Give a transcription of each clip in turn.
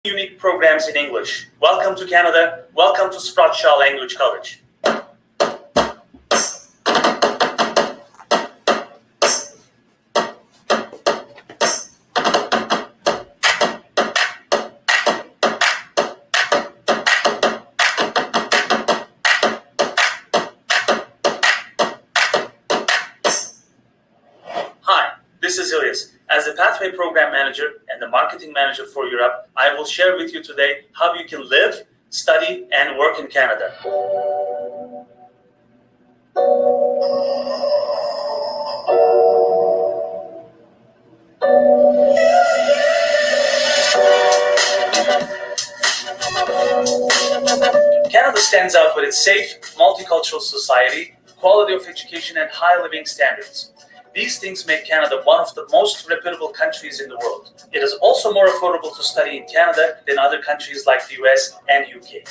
unique programs in English. Welcome to Canada. Welcome to Sprott Language College. This is Ilyas. As the Pathway Program Manager and the Marketing Manager for Europe, I will share with you today how you can live, study, and work in Canada. Canada stands out with its safe, multicultural society, quality of education, and high living standards. These things make Canada one of the most reputable countries in the world. It is also more affordable to study in Canada than other countries like the US and UK.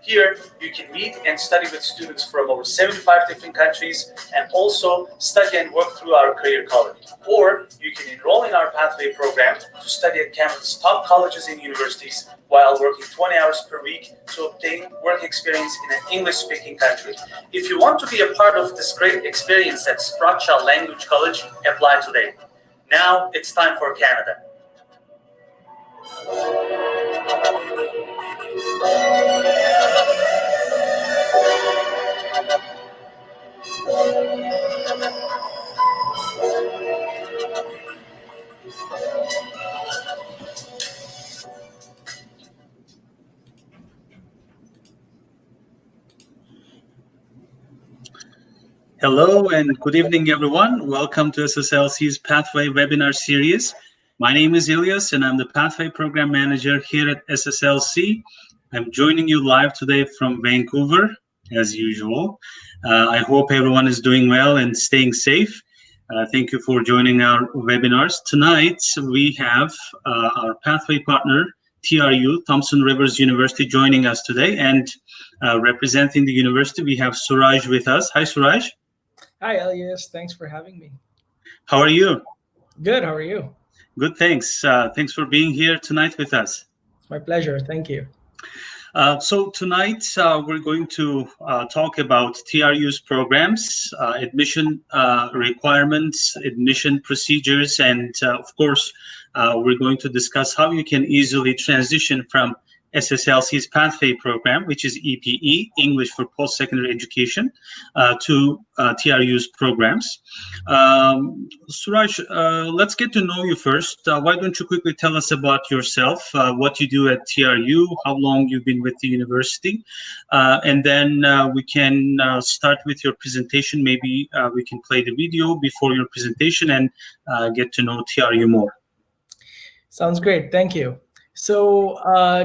Here, you can meet and study with students from over 75 different countries and also study and work through our career college. Or you can enroll in our Pathway program to study at Canada's top colleges and universities while working 20 hours per week to obtain work experience in an English-speaking country. If you want to be a part of this great experience at Sprott Language College, apply today. Now it's time for Canada. Hello and good evening, everyone. Welcome to SSLC's Pathway webinar series. My name is Ilyas and I'm the Pathway Program Manager here at SSLC. I'm joining you live today from Vancouver, as usual. I hope everyone is doing well and staying safe. Thank you for joining our webinars. Tonight, we have our Pathway partner, TRU, Thompson Rivers University, joining us today. And representing the university, we have Suraj with us. Hi, Suraj. Hi, Elias. Thanks for having me. How are you? Good. How are you? Good, thanks. Thanks for being here tonight with us. It's my pleasure. Thank you. So tonight, we're going to talk about TRU's programs, admission requirements, admission procedures, and of course, we're going to discuss how you can easily transition from SSLC's Pathway program, which is EPE, English for Post-Secondary Education, to TRU's programs. Suraj, let's get to know you first. Why don't you quickly tell us about yourself, what you do at TRU, how long you've been with the university, and then we can start with your presentation. Maybe we can play the video before your presentation and get to know TRU more. Sounds great. Thank you. So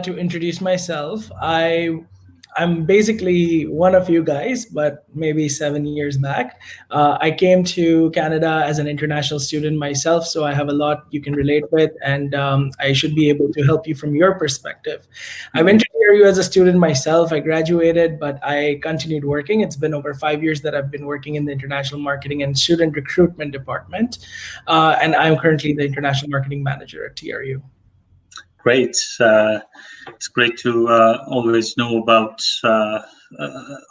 to introduce myself, I'm basically one of you guys, but maybe 7 years back. I came to Canada as an international student myself, so I have a lot you can relate with, and I should be able to help you from your perspective. I went to TRU as a student myself. I graduated, but I continued working. It's been over 5 years that I've been working in the International Marketing and Student Recruitment Department, and I'm currently the International Marketing Manager at TRU. Great. It's great to always know about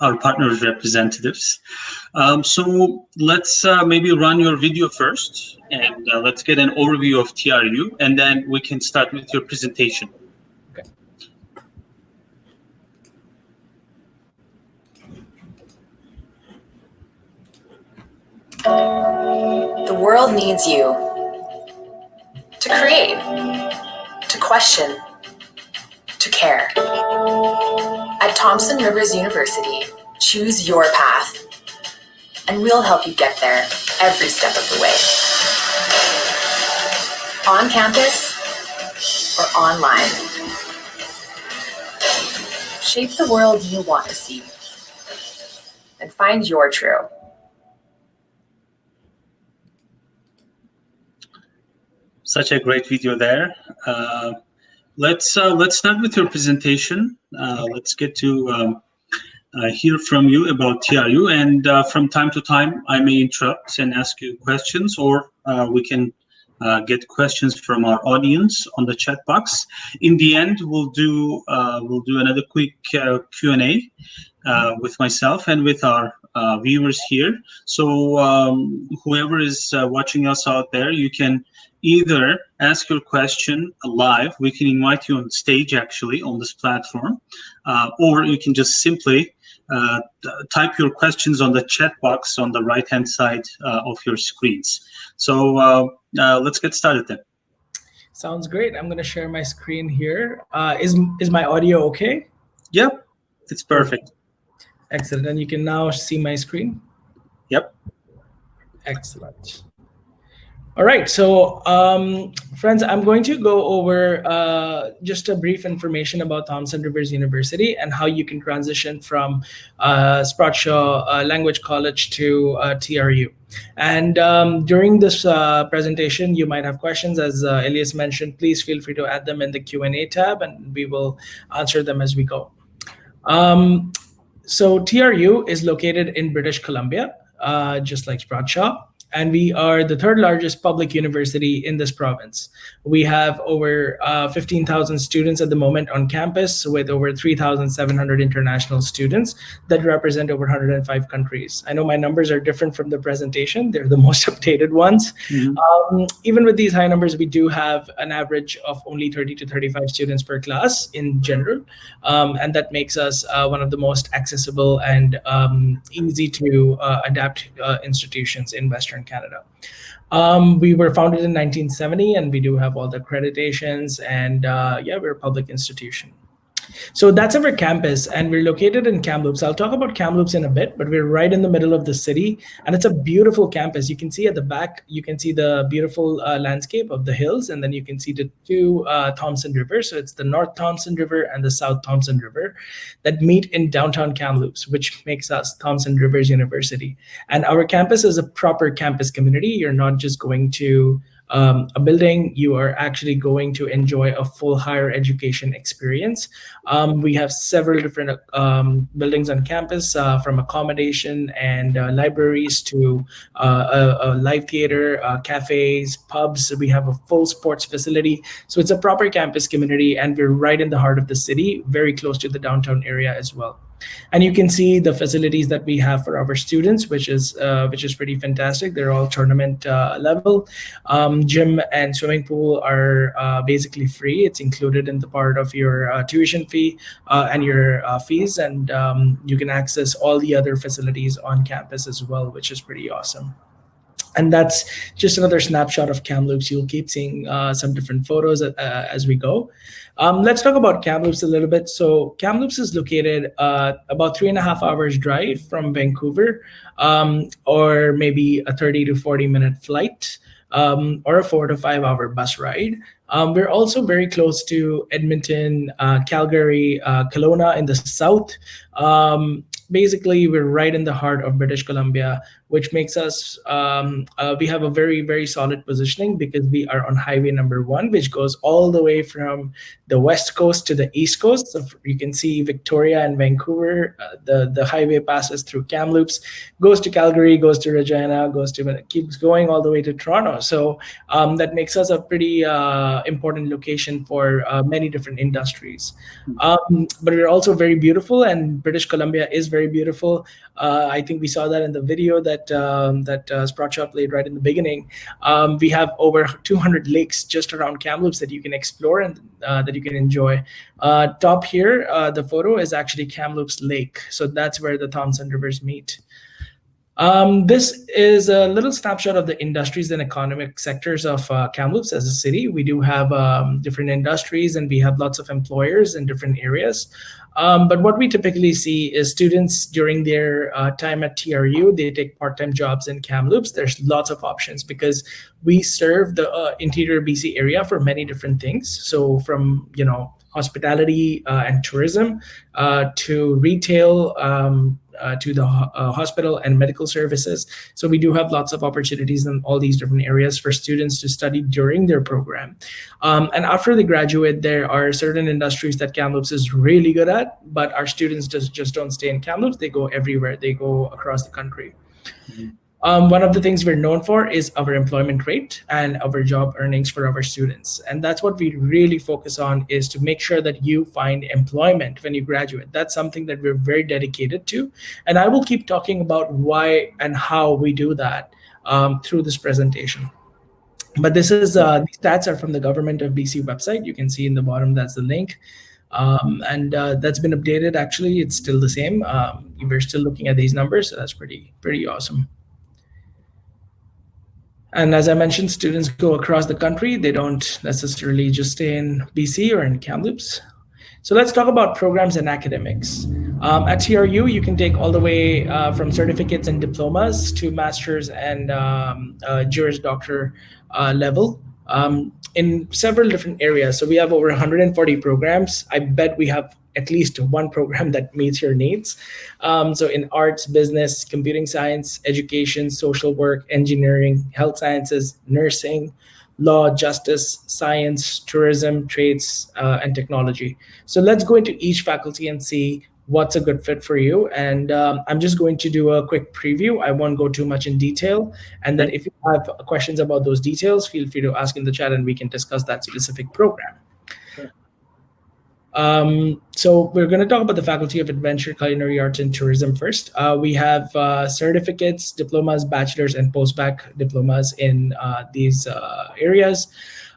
our partners' representatives. So let's maybe run your video first, and let's get an overview of TRU, and then we can start with your presentation. Okay. The world needs you to create, to question, to care. At Thompson Rivers University, choose your path, and we'll help you get there every step of the way. On campus or online. Shape the world you want to see, and find your true. Such a great video there. Let's start with your presentation. Let's get to hear from you about TRU, and from time to time I may interrupt and ask you questions, or we can get questions from our audience on the chat box. In the end, we'll do another quick Q&A with myself and with our viewers here. So whoever is watching us out there, you can either ask your question live. We can invite you on stage, actually, on this platform, or you can just simply type your questions on the chat box on the right-hand side of your screens. So let's get started then. Sounds great. I'm going to share my screen here. Is my audio okay? Yep, it's perfect. Excellent. And you can now see my screen? Yep. Excellent. All right, so friends, I'm going to go over just a brief information about Thompson Rivers University and how you can transition from Sprott Language College to TRU. And during this presentation, you might have questions. As Elias mentioned, please feel free to add them in the Q&A tab, and we will answer them as we go. So TRU is located in British Columbia, just like Sprott. And we are the third largest public university in this province. We have over 15,000 students at the moment on campus, with over 3,700 international students that represent over 105 countries. I know my numbers are different from the presentation. They're the most updated ones. Mm-hmm. Even with these high numbers, we do have an average of only 30 to 35 students per class in general. And that makes us one of the most accessible and easy to adapt institutions in Western Canada. We were founded in 1970, and we do have all the accreditations, and yeah, we're a public institution. So that's our campus, and we're located in KAMLOOPS. I'll talk about KAMLOOPS in a bit, but we're right in the middle of the city, and it's a beautiful campus. You can see at the back, you can see the beautiful landscape of the hills, and then you can see the two Thompson rivers. So it's the North Thompson River and the South Thompson River that meet in downtown KAMLOOPS, which makes us Thompson Rivers University. And our campus is a proper campus community. You're not just going to a building, you are actually going to enjoy a full higher education experience. We have several different buildings on campus, from accommodation and libraries to a live theater, cafes, pubs. We have a full sports facility. So it's a proper campus community, and we're right in the heart of the city, very close to the downtown area as well. And you can see the facilities that we have for our students, which is pretty fantastic. They're all tournament level. Gym and swimming pool are basically free. It's included in the part of your tuition fee and your fees, and you can access all the other facilities on campus as well, which is pretty awesome. And that's just another snapshot of KAMLOOPS. You'll keep seeing some different photos as we go. Let's talk about KAMLOOPS a little bit. So KAMLOOPS is located about 3.5 hours drive from Vancouver, or maybe a 30 to 40 minute flight, or a 4 to 5 hour bus ride. We're also very close to Edmonton, Calgary, Kelowna in the south. Basically, we're right in the heart of British Columbia, which makes us, we have a very, very solid positioning because we are on highway number 1, which goes all the way from the west coast to the east coast. So you can see Victoria and Vancouver. The highway passes through KAMLOOPS, goes to Calgary, goes to Regina, keeps going all the way to Toronto. So that makes us a pretty important location for many different industries. But we're also very beautiful, and British Columbia is very beautiful. I think we saw that in the video that Sprott played right in the beginning. We have over 200 lakes just around KAMLOOPS that you can explore and that you can enjoy. Top here, the photo is actually KAMLOOPS Lake. So that's where the Thompson rivers meet. This is a little snapshot of the industries and economic sectors of KAMLOOPS as a city. We do have different industries, and we have lots of employers in different areas. But what we typically see is students during their time at TRU, they take part-time jobs in KAMLOOPS. There's lots of options because we serve the interior BC area for many different things. So from, hospitality and tourism to retail, to the hospital and medical services. So we do have lots of opportunities in all these different areas for students to study during their program. And after they graduate, there are certain industries that KAMLOOPS is really good at, but our students just don't stay in KAMLOOPS. They go everywhere. They go across the country. Mm-hmm. One of the things we're known for is our employment rate and our job earnings for our students. And that's what we really focus on, is to make sure that you find employment when you graduate. That's something that we're very dedicated to. And I will keep talking about why and how we do that through this presentation. But this is these stats are from the Government of BC website. You can see in the bottom, that's the link. And that's been updated. Actually, it's still the same. We're still looking at these numbers, so that's pretty awesome. And as I mentioned, students go across the country. They don't necessarily just stay in BC or in Kamloops. So let's talk about programs and academics. At TRU, you can take all the way from certificates and diplomas to master's and Juris Doctor level in several different areas. So we have over 140 programs. I bet we have at least one program that meets your needs. So in arts, business, computing science, education, social work, engineering, health sciences, nursing, law, justice, science, tourism, trades, and technology. So let's go into each faculty and see what's a good fit for you. And I'm just going to do a quick preview. I won't go too much in detail. And then if you have questions about those details, feel free to ask in the chat and we can discuss that specific program. So we're going to talk about the Faculty of Adventure, Culinary Arts, and Tourism first. We have certificates, diplomas, bachelor's, and post-bac diplomas in these areas.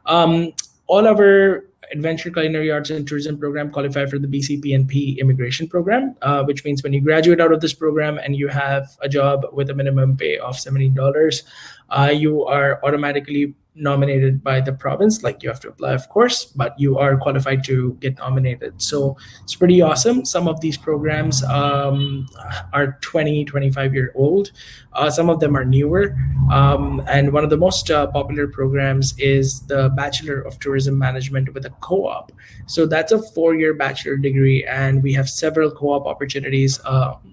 All of our Adventure, Culinary Arts, and Tourism program qualify for the BC-PNP immigration program, which means when you graduate out of this program and you have a job with a minimum pay of $70, you are automatically nominated by the province. Like, you have to apply, of course, but you are qualified to get nominated. So it's pretty awesome. Some of these programs are 20, 25-year old. Some of them are newer. And one of the most popular programs is the Bachelor of Tourism Management with a co-op. So that's a 4-year bachelor degree, and we have several co-op opportunities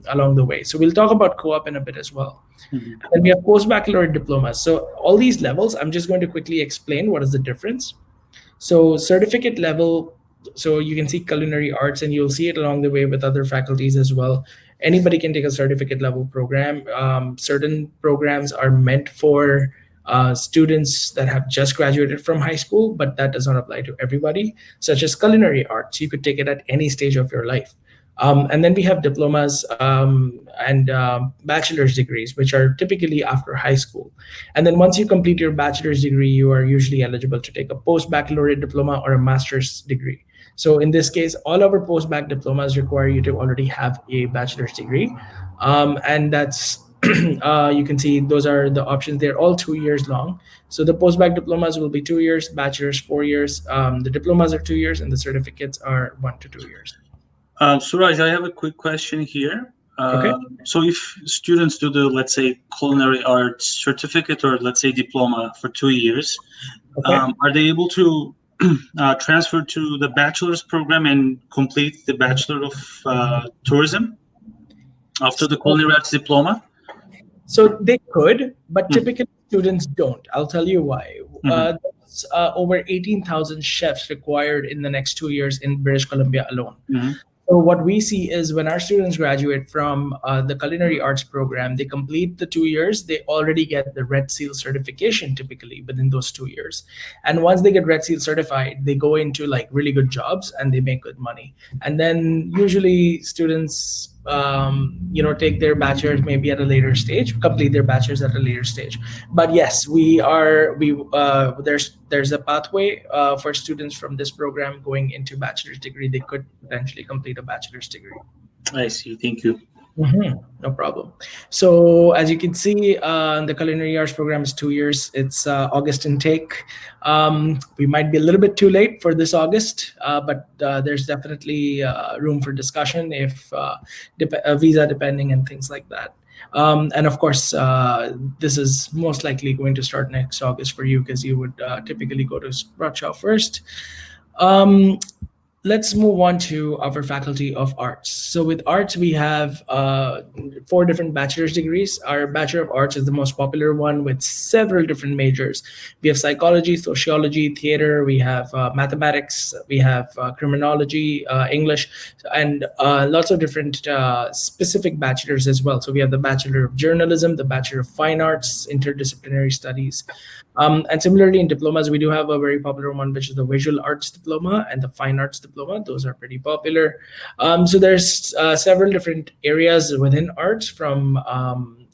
along the way. So we'll talk about co-op in a bit as well. Mm-hmm. And we have post-baccalaureate diplomas. So all these levels, I'm just going to quickly explain what is the difference. So certificate level, so you can see culinary arts, and you'll see it along the way with other faculties as well. Anybody can take a certificate level program. Certain programs are meant for students that have just graduated from high school, but that does not apply to everybody, such as culinary arts. You could take it at any stage of your life. And then we have diplomas and bachelor's degrees, which are typically after high school. And then once you complete your bachelor's degree, you are usually eligible to take a post-baccalaureate diploma or a master's degree. So in this case, all our post-bac diplomas require you to already have a bachelor's degree. And that's, you can see those are the options. They're all 2 years long. So the post-bac diplomas will be 2 years, bachelor's 4 years. The diplomas are 2 years, and the certificates are 1 to 2 years. Suraj, I have a quick question here. Okay. So if students do the, let's say, culinary arts certificate or let's say diploma for 2 years, okay, are they able to transfer to the bachelor's program and complete the Bachelor of Tourism after the culinary arts diploma? So they could, but typically students don't. I'll tell you why. There's over 18,000 chefs required in the next 2 years in British Columbia alone. So what we see is when our students graduate from the culinary arts program, they complete the 2 years, they already get the Red Seal certification typically within those 2 years. And once they get Red Seal certified, they go into like really good jobs and they make good money. And then usually students take their bachelor's maybe at a later stage, complete their bachelor's at a later stage. But yes, there's a pathway for students from this program going into bachelor's degree. They could potentially complete a bachelor's degree. I see. Thank you. No problem. So as you can see, the culinary arts program is 2 years. It's August intake. We might be a little bit too late for this August, but there's definitely room for discussion if visa depending and things like that. And of course, this is most likely going to start next August for you because you would typically go to Sprott first. let's move on to our Faculty of Arts. So with arts, we have 4 different bachelor's degrees. Our Bachelor of Arts is the most popular one with several different majors. We have psychology, sociology, theater, we have mathematics, we have criminology, English, and lots of different specific bachelors as well. So we have the Bachelor of Journalism, the Bachelor of Fine Arts, Interdisciplinary Studies. And similarly, in diplomas, we do have a very popular one, which is the Visual Arts Diploma and the Fine Arts Diploma. Those are pretty popular. So there's several different areas within arts, from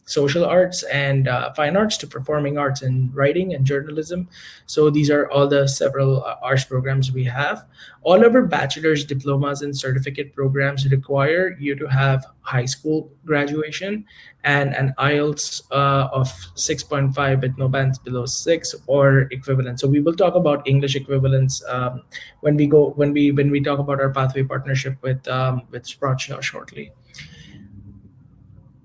social arts and fine arts to performing arts and writing and journalism. So these are all the several arts programs we have. All of our bachelor's, diplomas, and certificate programs require you to have high school graduation and an IELTS of 6.5 with no bands below 6 or equivalent. So we will talk about English equivalents when we talk about our pathway partnership with Sprott shortly.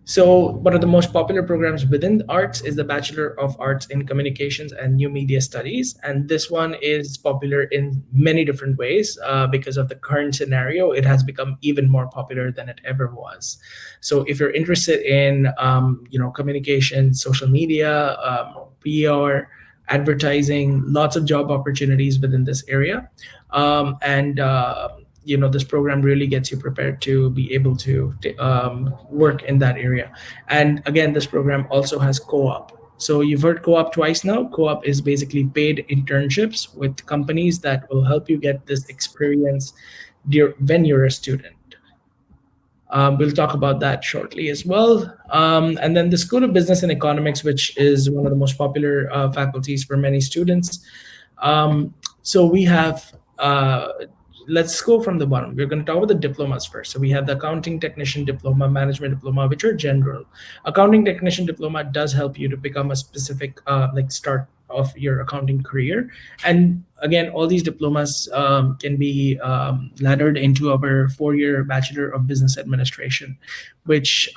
So one of the most popular programs within arts is the Bachelor of Arts in Communications and New Media Studies. And this one is popular in many different ways. Because of the current scenario, it has become even more popular than it ever was. So if you're interested in communication, social media, PR, advertising, lots of job opportunities within this area. This program really gets you prepared to be able to work in that area. And again, this program also has co-op. So you've heard co-op twice now. Co-op is basically paid internships with companies that will help you get this experience when you're a student. We'll talk about that shortly as well. And then the School of Business and Economics, which is one of the most popular faculties for many students. So we have let's go from the bottom. We're going to talk about the diplomas first. So we have the Accounting Technician Diploma, Management Diploma, which are general. Accounting Technician Diploma does help you to become a specific start of your accounting career. And again, all these diplomas can be laddered into our 4-year Bachelor of Business Administration, which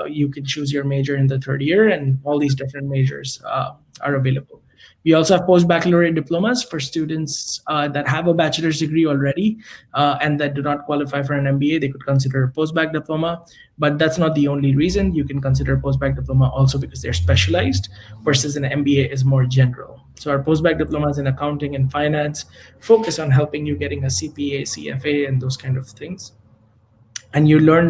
you can choose your major in the 3rd year, and all these different majors are available. We also have post-baccalaureate diplomas for students that have a bachelor's degree already and that do not qualify for an MBA. They could consider a post-bac diploma, but that's not the only reason. You can consider a post-bac diploma also because they're specialized, versus an MBA is more general. So our post-bac diplomas in accounting and finance focus on helping you getting a CPA, CFA, and those kind of things. And you learn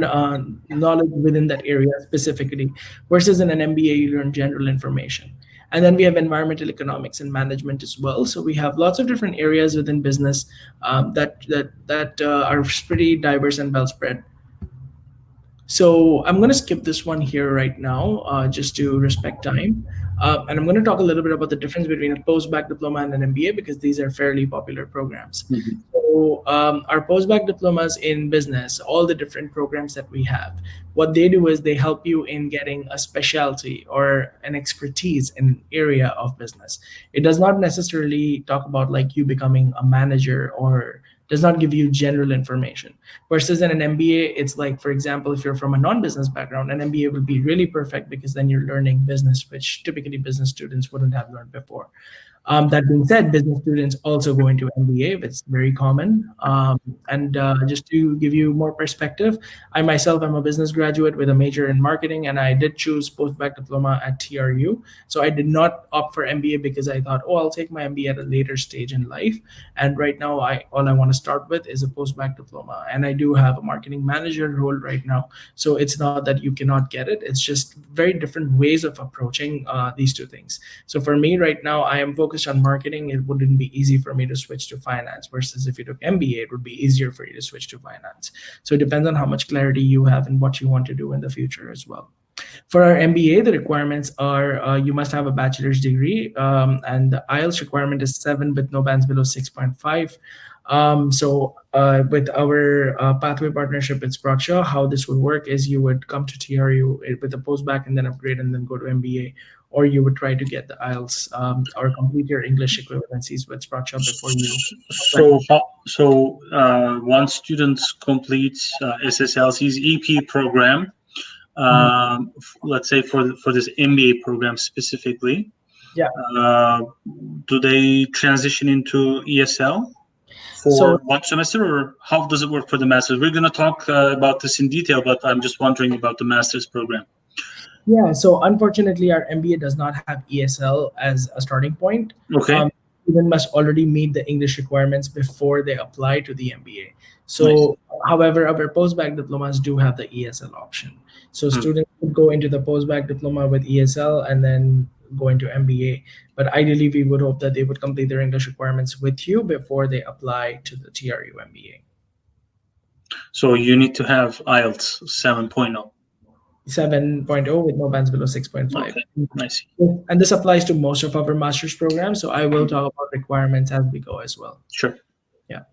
knowledge within that area specifically, versus in an MBA, you learn general information. And then we have environmental economics and management as well. So we have lots of different areas within business that are pretty diverse and well spread. So I'm going to skip this one here right now, just to respect time. And I'm going to talk a little bit about the difference between a post-bac diploma and an MBA, because these are fairly popular programs. Mm-hmm. So our post-bac diplomas in business, all the different programs that we have, what they do is they help you in getting a specialty or an expertise in an area of business. It does not necessarily talk about like you becoming a manager, or does not give you general information. Versus in an MBA, it's like, for example, if you're from a non-business background, an MBA will be really perfect because then you're learning business, which typically business students wouldn't have learned before. That being said, business students also go into MBA. It's very common. Just to give you more perspective, I myself am a business graduate with a major in marketing, and I did choose post-bac diploma at TRU. So I did not opt for MBA because I thought, I'll take my MBA at a later stage in life. And right now, all I want to start with is a post-bac diploma. And I do have a marketing manager role right now. So it's not that you cannot get it. It's just very different ways of approaching these two things. So for me right now, I am focused on marketing. It wouldn't be easy for me to switch to finance, versus if you took MBA, it would be easier for you to switch to finance. So it depends on how much clarity you have and what you want to do in the future as well. For our MBA, the requirements are you must have a bachelor's degree, and the IELTS requirement is 7 with no bands below 6.5. With our pathway partnership with Sprott, how this would work is you would come to TRU with a post-bac and then upgrade and then go to MBA, or you would try to get the IELTS or complete your English equivalencies with Sprott before you. So once students complete SSLC's EP program, let's say for this MBA program specifically, yeah, do they transition into ESL? For one semester, or how does it work for the master's? We're going to talk about this in detail, but I'm just wondering about the master's program. Yeah, so unfortunately, our MBA does not have ESL as a starting point. Okay. Students must already meet the English requirements before they apply to the MBA. So, however, our post-bac diplomas do have the ESL option. So students would go into the post-bac diploma with ESL and then go into MBA. But ideally, we would hope that they would complete their English requirements with you before they apply to the TRU MBA. So you need to have IELTS 7.0. 7.0 with no bands below 6.5. Okay, nice. And this applies to most of our master's programs. So I will talk about requirements as we go as well. Sure. Yeah.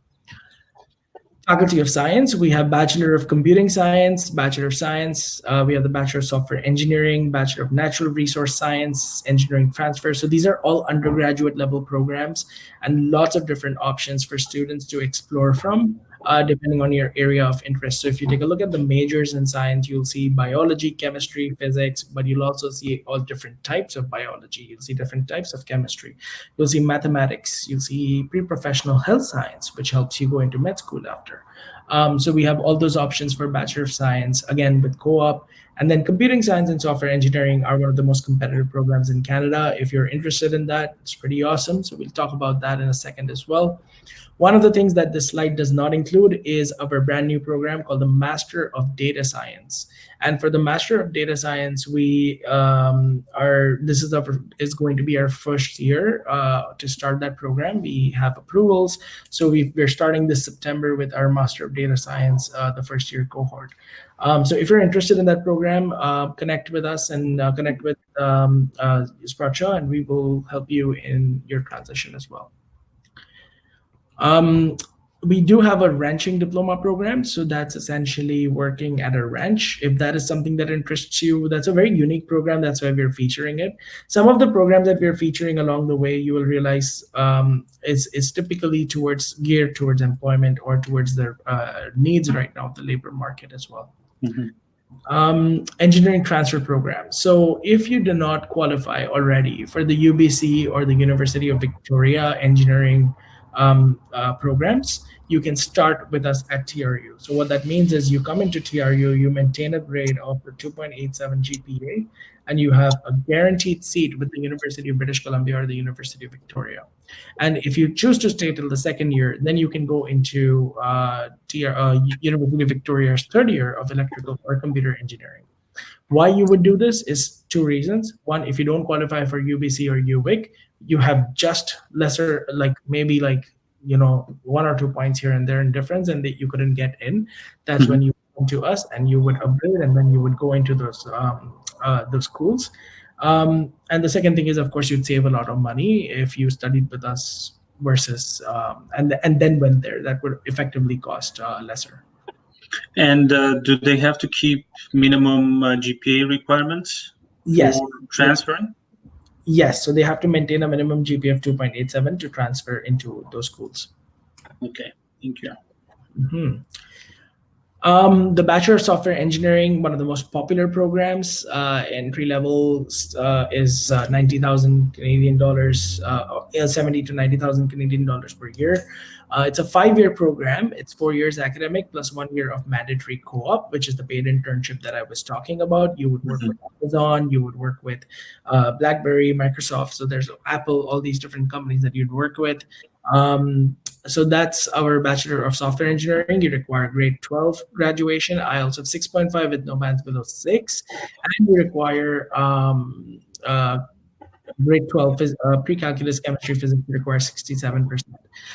Faculty of Science, we have Bachelor of Computing Science, Bachelor of Science. We have the Bachelor of Software Engineering, Bachelor of Natural Resource Science, Engineering Transfer. So these are all undergraduate level programs and lots of different options for students to explore from. Depending on your area of interest. So if you take a look at the majors in science, you'll see biology, chemistry, physics, but you'll also see all different types of biology. You'll see different types of chemistry. You'll see mathematics. You'll see pre-professional health science, which helps you go into med school after. So we have all those options for Bachelor of Science, again, with co-op. And then computing science and software engineering are one of the most competitive programs in Canada. If you're interested in that, it's pretty awesome. So we'll talk about that in a second as well. One of the things that this slide does not include is our brand new program called the Master of Data Science. And for the Master of Data Science, we is going to be our first year to start that program. We have approvals. So we're starting this September with our Master of Data Science, the first year cohort. So if you're interested in that program, connect with us and connect with Sprott, and we will help you in your transition as well. We do have a ranching diploma program. So that's essentially working at a ranch. If that is something that interests you, that's a very unique program. That's why we're featuring it. Some of the programs that we're featuring along the way, you will realize is typically geared towards employment or towards their needs right now of the labor market as well. Engineering transfer program. So if you do not qualify already for the UBC or the University of Victoria engineering programs, you can start with us at TRU. So what that means is you come into TRU, you maintain a grade of the 2.87 GPA, and you have a guaranteed seat with the University of British Columbia or the University of Victoria. And if you choose to stay till the second year, then you can go into University of Victoria's third year of electrical or computer engineering. Why you would do this is two reasons. One, if you don't qualify for UBC or UVic, you have just lesser, maybe 1 or 2 points here and there in difference, and that you couldn't get in. That's when you come to us and you would upgrade, and then you would go into those schools. And the second thing is, of course, you'd save a lot of money if you studied with us versus and then went there. That would effectively cost lesser. And do they have to keep minimum GPA requirements for transferring? Yes, so they have to maintain a minimum GPA of 2.87 to transfer into those schools. Okay, thank you. The Bachelor of Software Engineering, one of the most popular programs, entry level is 90,000 Canadian dollars, 70 to 90,000 Canadian dollars per year. It's a 5-year program. It's 4 years academic plus 1 year of mandatory co-op, which is the paid internship that I was talking about. You would work with Amazon, you would work with BlackBerry, Microsoft. So there's Apple, all these different companies that you'd work with. So that's our Bachelor of Software Engineering. You require grade 12 graduation, IELTS of 6.5 with no bands below 6, and you require grade 12 pre-calculus chemistry physics requires 67%.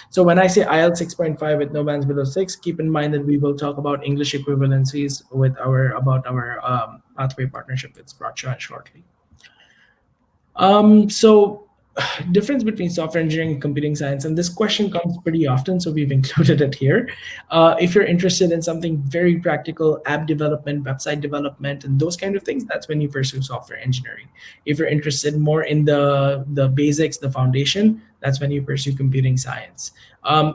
So when I say IELTS 6.5 with no bands below 6, keep in mind that we will talk about English equivalencies about our pathway partnership with Sprott shortly. So difference between software engineering and computing science, and this question comes pretty often, so we've included it here. If you're interested in something very practical, app development, website development, and those kind of things, that's when you pursue software engineering. If you're interested more in the basics, the foundation, that's when you pursue computing science.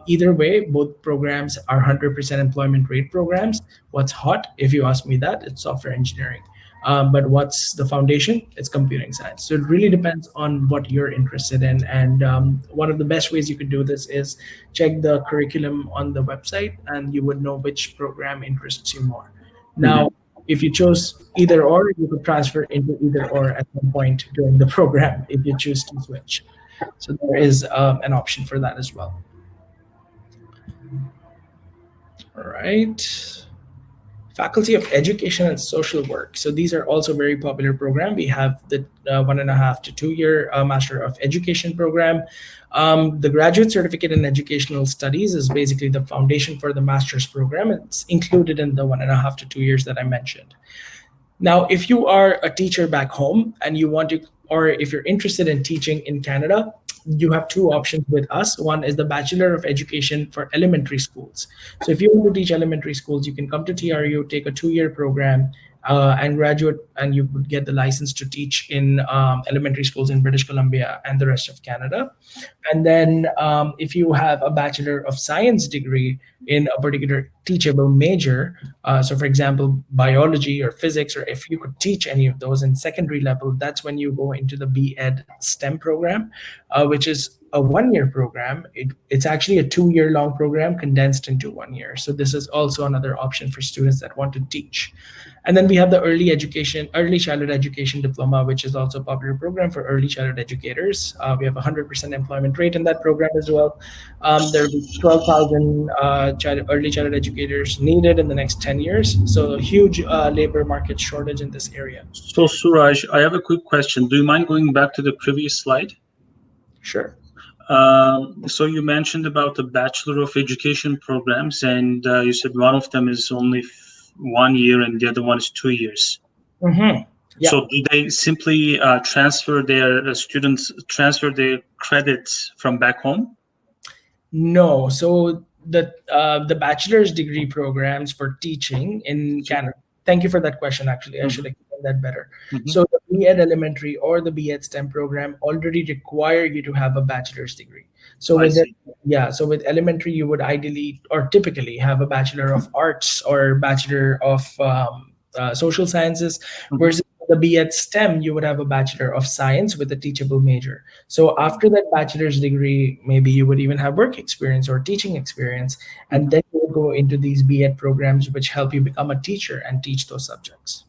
Either way, both programs are 100% employment rate programs. What's hot, if you ask me that, it's software engineering. But what's the foundation? It's computing science. So it really depends on what you're interested in. And one of the best ways you could do this is check the curriculum on the website, and you would know which program interests you more. Now, if you chose either or, you could transfer into either or at some point during the program if you choose to switch. So there is an option for that as well. All right. Faculty of Education and Social Work. So these are also very popular program. We have the 1.5 to 2 year Master of Education program. The Graduate Certificate in Educational Studies is basically the foundation for the master's program. It's included in the 1.5 to 2 years that I mentioned. Now, if you are a teacher back home and you want to, or if you're interested in teaching in Canada, you have two options with us. One is the Bachelor of Education for Elementary Schools. So if you want to teach elementary schools, you can come to TRU, take a 2-year program, and graduate, and you would get the license to teach in elementary schools in British Columbia and the rest of Canada. And then if you have a Bachelor of Science degree in a particular teachable major, so for example, biology or physics, or if you could teach any of those in secondary level, that's when you go into the B.Ed STEM program, which is a 1-year program. It's actually a 2-year long program condensed into 1 year. So this is also another option for students that want to teach. And then we have the Early Childhood Education Diploma, which is also a popular program for early childhood educators. We have a 100% employment rate in that program as well. There will be 12,000 early childhood educators needed in the next 10 years. So a huge labor market shortage in this area. So Suraj, I have a quick question. Do you mind going back to the previous slide? Sure. So you mentioned about the Bachelor of Education programs, and you said one of them is only 1 year and the other one is 2 years. Mm-hmm. Yeah. So do they simply transfer their students, transfer their credits from back home? No. So the bachelor's degree programs for teaching in Canada. Thank you for that question. Actually, I should explain that better. So the B.Ed Elementary or the B.Ed STEM program already require you to have a bachelor's degree. So so with elementary, you would ideally or typically have a Bachelor of Arts or Bachelor of Social Sciences, versus the B.Ed STEM, you would have a Bachelor of Science with a teachable major. So after that bachelor's degree, maybe you would even have work experience or teaching experience, and then you would go into these B.Ed programs, which help you become a teacher and teach those subjects.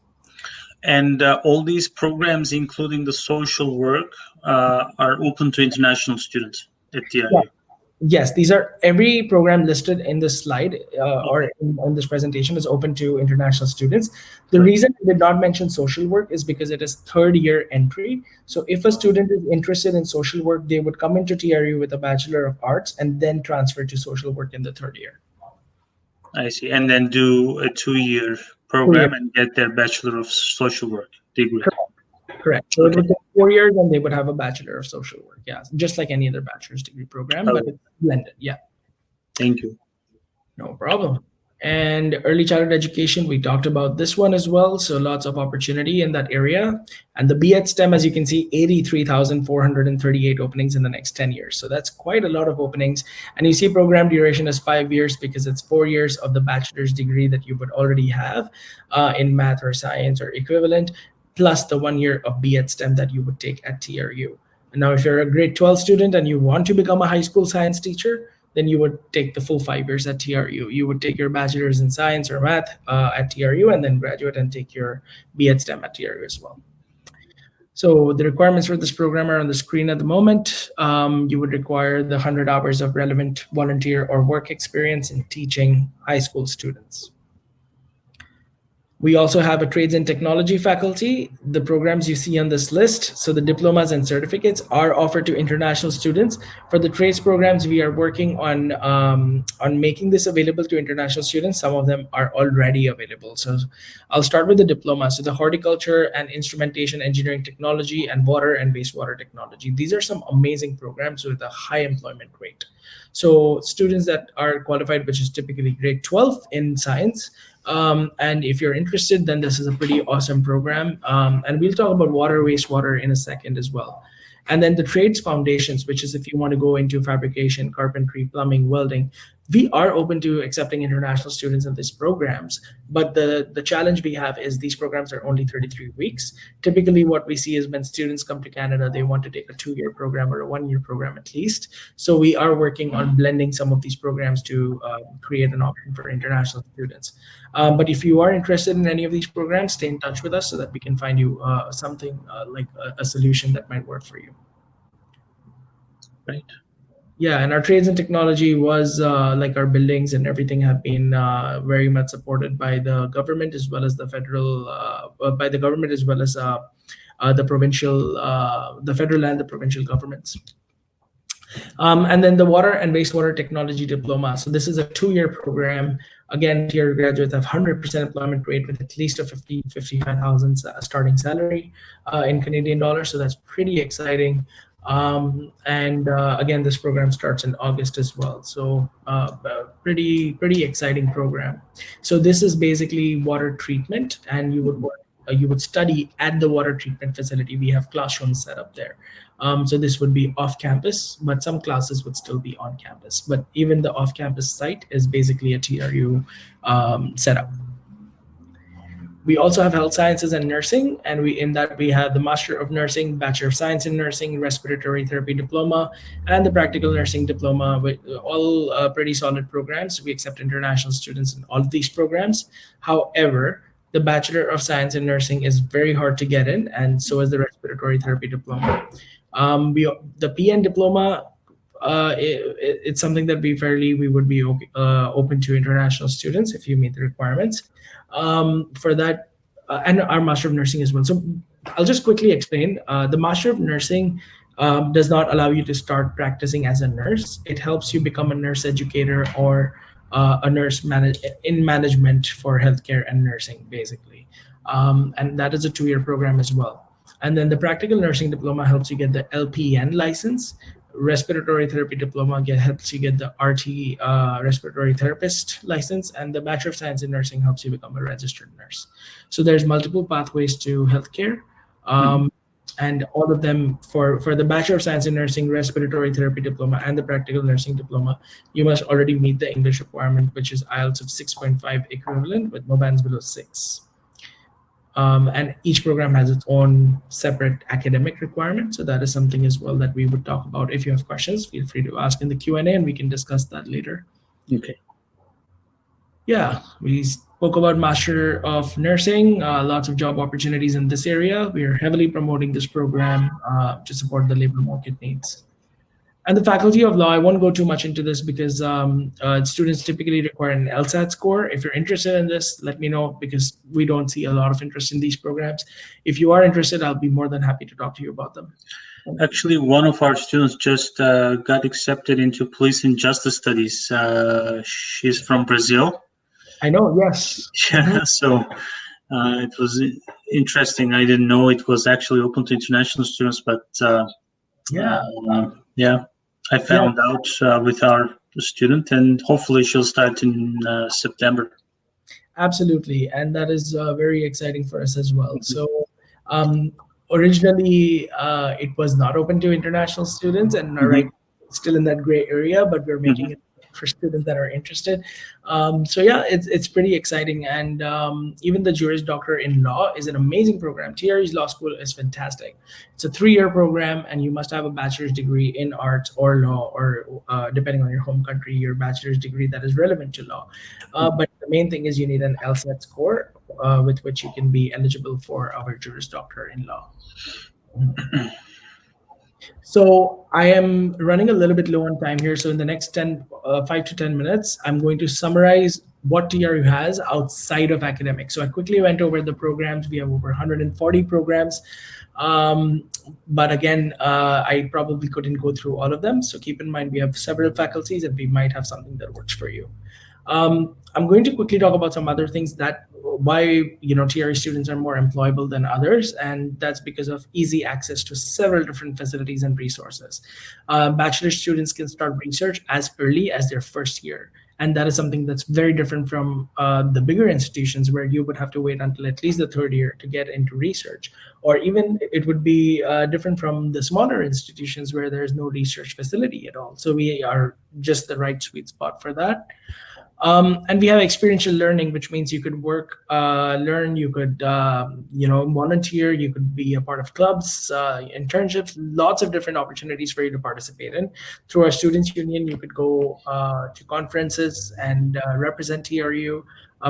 And all these programs, including the social work, are open to international students at TRU. Yeah. Yes, these are every program listed in this slide or in this presentation is open to international students. The reason I did not mention social work is because it is 3rd year entry. So if a student is interested in social work, they would come into TRU with a Bachelor of Arts and then transfer to social work in the 3rd year. I see. And then do a 2-year program and get their Bachelor of Social Work degree. Correct. So it would take 4 years and they would have a Bachelor of Social Work. Yeah, just like any other bachelor's degree program, but it's blended. Yeah. Thank you. No problem. And early childhood education, we talked about this one as well. So lots of opportunity in that area. And the B.Ed STEM, as you can see, 83,438 openings in the next 10 years. So that's quite a lot of openings. And you see program duration is 5 years because it's 4 years of the bachelor's degree that you would already have in math or science or equivalent, plus the 1 year of B.Ed STEM that you would take at TRU. And now if you're a grade 12 student and you want to become a high school science teacher, then you would take the full 5 years at TRU. You would take your bachelor's in science or math at TRU and then graduate and take your B.Ed STEM at TRU as well. So the requirements for this program are on the screen at the moment. You would require the 100 hours of relevant volunteer or work experience in teaching high school students. We also have a trades and technology faculty. The programs you see on this list, so the diplomas and certificates, are offered to international students. For the trades programs, we are working on making this available to international students. Some of them are already available. So I'll start with the diploma. So the horticulture and instrumentation engineering technology and water and wastewater technology. These are some amazing programs with a high employment rate. So students that are qualified, which is typically grade 12 in science, and if you're interested, then this is a pretty awesome program. And we'll talk about water, wastewater in a second as well. And then the trades foundations, which is if you want to go into fabrication, carpentry, plumbing, welding, We are open to accepting international students in these programs, but the challenge we have is these programs are only 33 weeks. Typically, what we see is when students come to Canada, they want to take a 2-year program or a 1-year program at least. So we are working on blending some of these programs to create an option for international students. But if you are interested in any of these programs, stay in touch with us so that we can find you something like a solution that might work for you. Right. Yeah, and our trades and technology was like our buildings and everything have been very much supported by the government as well as the federal, by the government as well as the provincial, the federal and the provincial governments. And then the water and wastewater technology diploma. So this is a 2-year program. Again, tier graduates have 100% employment rate with at least a 55,000 starting salary in Canadian dollars. So that's pretty exciting. Again, this program starts in August as well. So pretty exciting program. So this is basically water treatment, and you would study at the water treatment facility. We have classrooms set up there. So this would be off campus, but some classes would still be on campus. But even the off campus site is basically a TRU setup. We also have health sciences and nursing, and in that we have the Master of Nursing, Bachelor of Science in Nursing, Respiratory Therapy Diploma, and the Practical Nursing Diploma, with all pretty solid programs. We accept international students in all of these programs. However, the Bachelor of Science in Nursing is very hard to get in, and so is the Respiratory Therapy Diploma. The PN Diploma, it's something that we would be open to international students if you meet the requirements for that, and our Master of Nursing as well. So I'll just quickly explain. The Master of Nursing does not allow you to start practicing as a nurse. It helps you become a nurse educator or a nurse in management for healthcare and nursing, basically. And that is a 2-year program as well. And then the Practical Nursing Diploma helps you get the LPN license. Respiratory Therapy Diploma helps you get the RT, Respiratory Therapist license, and the Bachelor of Science in Nursing helps you become a registered nurse. So there's multiple pathways to healthcare, and all of them for the Bachelor of Science in Nursing, Respiratory Therapy Diploma, and the Practical Nursing Diploma, you must already meet the English requirement, which is IELTS of 6.5 equivalent with no bands below 6. And each program has its own separate academic requirement. So that is something as well that we would talk about. If you have questions, feel free to ask in the Q&A and we can discuss that later. Okay. Yeah, we spoke about Master of Nursing, lots of job opportunities in this area. We are heavily promoting this program to support the labor market needs. And the Faculty of Law, I won't go too much into this because students typically require an LSAT score. If you're interested in this, let me know, because we don't see a lot of interest in these programs. If you are interested, I'll be more than happy to talk to you about them. Actually, one of our students just got accepted into Police and Justice Studies. She's from Brazil. I know, yes. Yeah, so it was interesting. I didn't know it was actually open to international students, but yeah. I found out with our student, and hopefully she'll start in September. Absolutely, and that is very exciting for us as well. So originally, it was not open to international students, and right, still in that gray area, but we're making it for students that are interested. So yeah, it's pretty exciting. And even the Juris Doctor in Law is an amazing program. TRE's law school is fantastic. It's a 3-year program, and you must have a bachelor's degree in arts or law, or depending on your home country, your bachelor's degree that is relevant to law. But the main thing is you need an LSAT score with which you can be eligible for our Juris Doctor in Law. So I am running a little bit low on time here. So in the next 5 to 10 minutes, I'm going to summarize what TRU has outside of academics. So I quickly went over the programs. We have over 140 programs. But again, I probably couldn't go through all of them. So keep in mind, we have several faculties and we might have something that works for you. I'm going to quickly talk about some other things that why TRE students are more employable than others, and that's because of easy access to several different facilities and resources. Bachelor students can start research as early as their first year, And that is something that's very different from the bigger institutions where you would have to wait until at least the third year to get into research. Or even it would be different from the smaller institutions where there's no research facility at all. So we are just the right sweet spot for that. And we have experiential learning, which means you could work, learn, you could, volunteer, you could be a part of clubs, internships, lots of different opportunities for you to participate in. Through our Students' Union, you could go to conferences and represent TRU.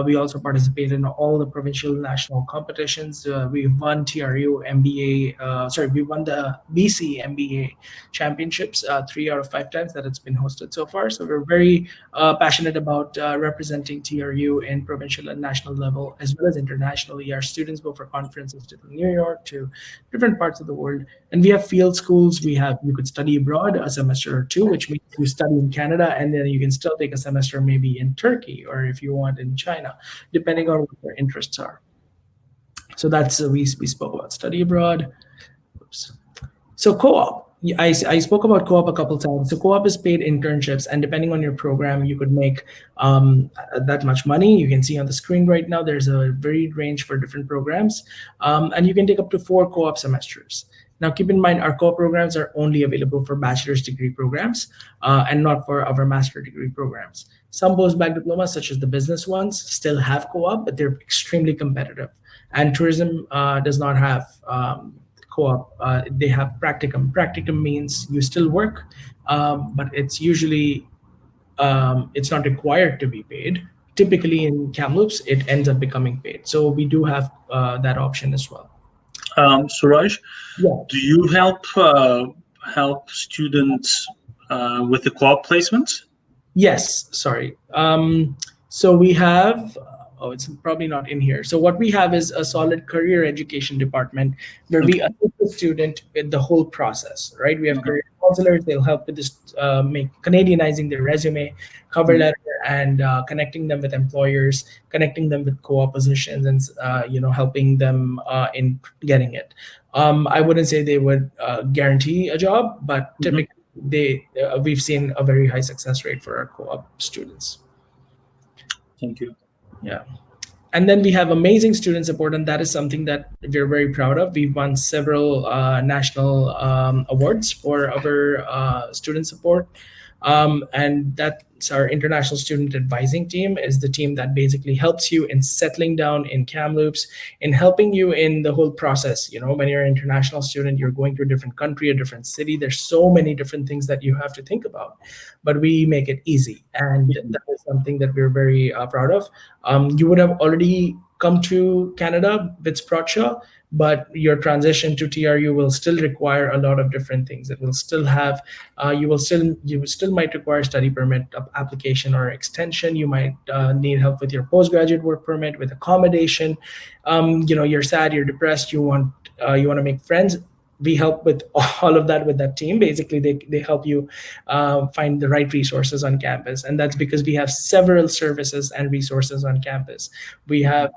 We also participate in all the provincial national competitions. We've won TRU MBA, we won the BC MBA championships 3 out of 5 times that it's been hosted so far. So we're very passionate about representing TRU in provincial and national level, as well as internationally. Our students go for conferences to New York, to different parts of the world. And we have field schools. You could study abroad a semester or 2, which means you study in Canada, and then you can still take a semester maybe in Turkey, or if you want in China, depending on what your interests are. So that's we spoke about study abroad. Oops. So co-op. I spoke about co-op a couple times. So co-op is paid internships, and depending on your program, you could make that much money. You can see on the screen right now, there's a varied range for different programs, and you can take up to 4 co-op semesters. Now, keep in mind, our co-op programs are only available for bachelor's degree programs and not for our master's degree programs. Some post-bac diplomas, such as the business ones, still have co-op, but they're extremely competitive. And tourism does not have co-op. They have practicum. Practicum means you still work, but it's usually, it's not required to be paid. Typically in KAMLOOPS, it ends up becoming paid. So we do have that option as well. Suraj, yeah. Do you help students with the co-op placements? Yes, sorry. So we have, it's probably not in here. So what we have is a solid career education department where we assist the student with the whole process, right? We have career counselors. They'll help with this, Canadianizing their resume, cover letter, and connecting them with employers, connecting them with co-op positions, and helping them in getting it. I wouldn't say they would guarantee a job, but typically we've seen a very high success rate for our co-op students. Thank you. Yeah. And then we have amazing student support, and that is something that we're very proud of. We've won several national awards for our student support. And that's our international student advising team, is the team that basically helps you in settling down in KAMLOOPS, in helping you in the whole process. When you're an international student, you're going to a different country, a different city. There's so many different things that you have to think about, but we make it easy. And that is something that we're very proud of. You would have already come to Canada with Sprott, but your transition to TRU will still require a lot of different things. It will still have, you still might require study permit application or extension. You might need help with your postgraduate work permit, with accommodation. You're sad, you're depressed, you want to make friends. We help with all of that with that team. Basically, they help you find the right resources on campus. And that's because we have several services and resources on campus. We have,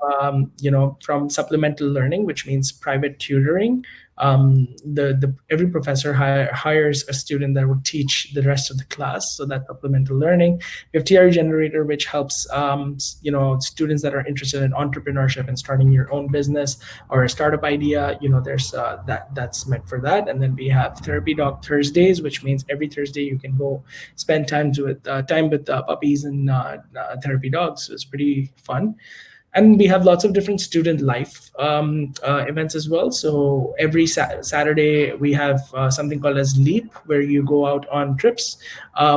from supplemental learning, which means private tutoring. Every professor hires a student that will teach the rest of the class, so that's supplemental learning. We have TRU Generator, which helps students that are interested in entrepreneurship and starting your own business or a startup idea. There's that's meant for that. And then we have Therapy Dog Thursdays, which means every Thursday you can go spend time with puppies and therapy dogs. So it's pretty fun. And we have lots of different student life events as well. So every Saturday, we have something called as LEAP, where you go out on trips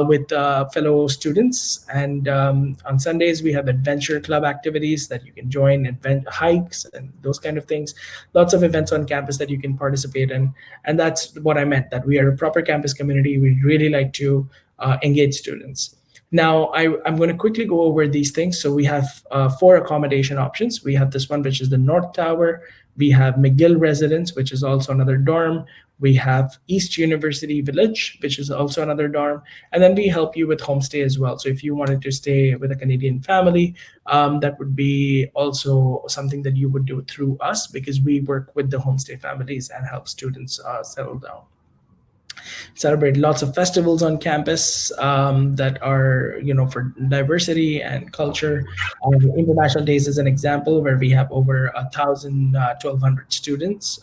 with fellow students. And on Sundays, we have adventure club activities that you can join, hikes and those kind of things. Lots of events on campus that you can participate in. And that's what I meant, that we are a proper campus community. We really like to engage students. Now, I'm going to quickly go over these things. So we have 4 accommodation options. We have this one, which is the North Tower. We have McGill Residence, which is also another dorm. We have East University Village, which is also another dorm. And then we help you with homestay as well. So if you wanted to stay with a Canadian family, that would be also something that you would do through us, because we work with the homestay families and help students settle down. celebrate lots of festivals on campus that are, for diversity and culture. International Days is an example where we have over 1,200 students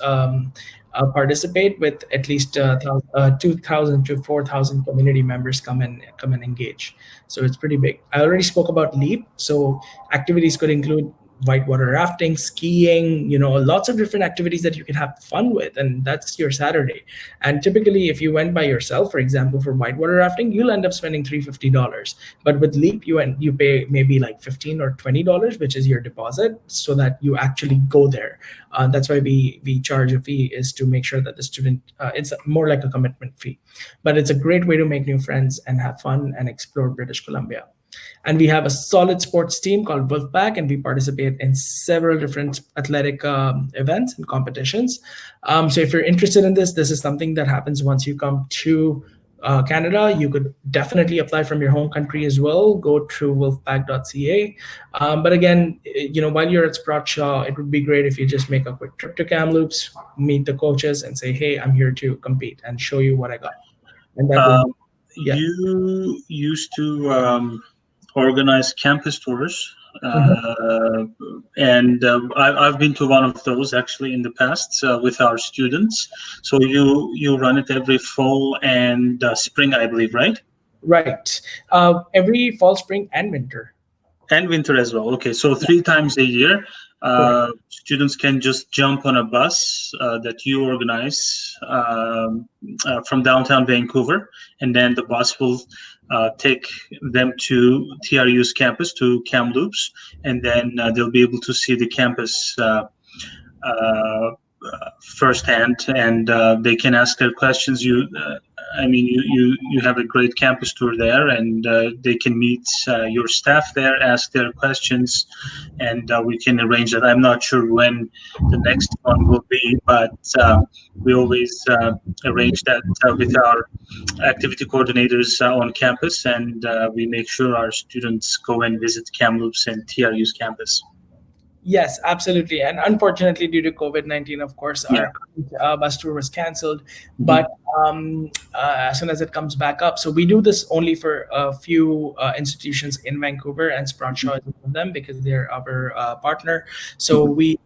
participate, with at least 2,000 to 4,000 community members come and engage. So it's pretty big. I already spoke about LEAP. So activities could include whitewater rafting, skiing, lots of different activities that you can have fun with, and that's your Saturday. And typically, if you went by yourself, for example, for whitewater rafting, you'll end up spending $350. But with Leap, you pay maybe like $15 or $20, which is your deposit, so that you actually go there. That's why we charge a fee, is to make sure that the student, it's more like a commitment fee. But it's a great way to make new friends and have fun and explore British Columbia. And we have a solid sports team called Wolfpack, and we participate in several different athletic events and competitions. So if you're interested in this is something that happens once you come to Canada. You could definitely apply from your home country as well. Go through wolfpack.ca. But again, while you're at Sprott Shaw, it would be great if you just make a quick trip to KAMLOOPS, meet the coaches, and say, hey, I'm here to compete, and show you what I got. And that You used to organize campus tours, and I've been to one of those actually in the past with our students. So you run it every fall and spring, I believe, right? Right. Every fall, spring, and winter. And winter as well. Okay, so 3 times a year, students can just jump on a bus that you organize from downtown Vancouver, and then the bus will take them to TRU's campus, to KAMLOOPS, and then they'll be able to see the campus firsthand, and they can ask their questions. You have a great campus tour there, and they can meet your staff there, ask their questions, and we can arrange that. I'm not sure when the next one will be, but we always arrange that with our activity coordinators on campus, and we make sure our students go and visit KAMLOOPS and TRU's campus. Yes, absolutely. And unfortunately, due to COVID-19, of course, our bus tour was canceled. But as soon as it comes back up, so we do this only for a few institutions in Vancouver, and Sprott Shaw is one of them because they're our partner. So we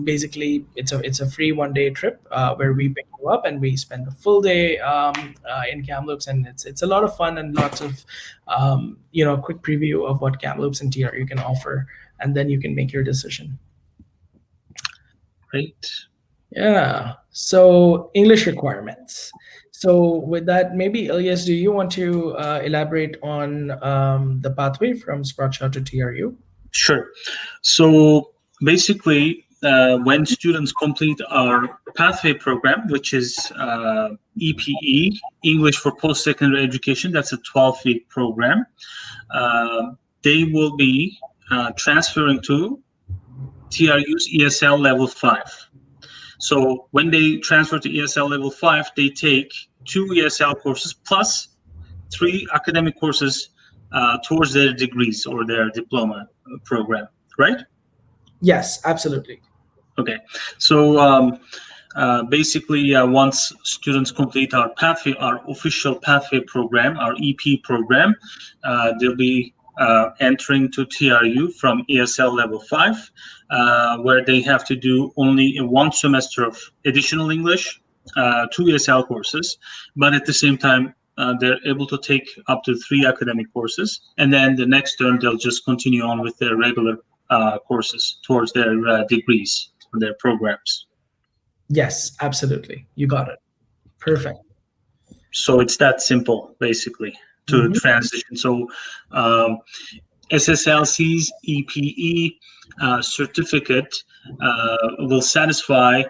basically, it's a free one-day trip where we pick you up and we spend a full day in KAMLOOPS, and it's a lot of fun and lots of quick preview of what KAMLOOPS and TRU can offer. And then you can make your decision. Great. Yeah. So English requirements. So with that, maybe Ilyas, do you want to elaborate on the pathway from Sprott Shaw to TRU? Sure. So basically, when students complete our pathway program, which is EPE, English for Post-Secondary Education, that's a 12-week program, they will be transferring to TRU's ESL level 5. So when they transfer to ESL level 5, they take 2 ESL courses plus 3 academic courses towards their degrees or their diploma program, right? Yes, absolutely. Okay. So basically, once students complete our pathway, our official pathway program, our EP program, they'll be entering to TRU from ESL level 5, where they have to do only 1 semester of additional English, 2 ESL courses, but at the same time, they're able to take up to 3 academic courses, and then the next term they'll just continue on with their regular courses towards their degrees or their programs. Yes, absolutely. You got it. Perfect. So it's that simple, basically, to transition. So SSLC's EPE certificate will satisfy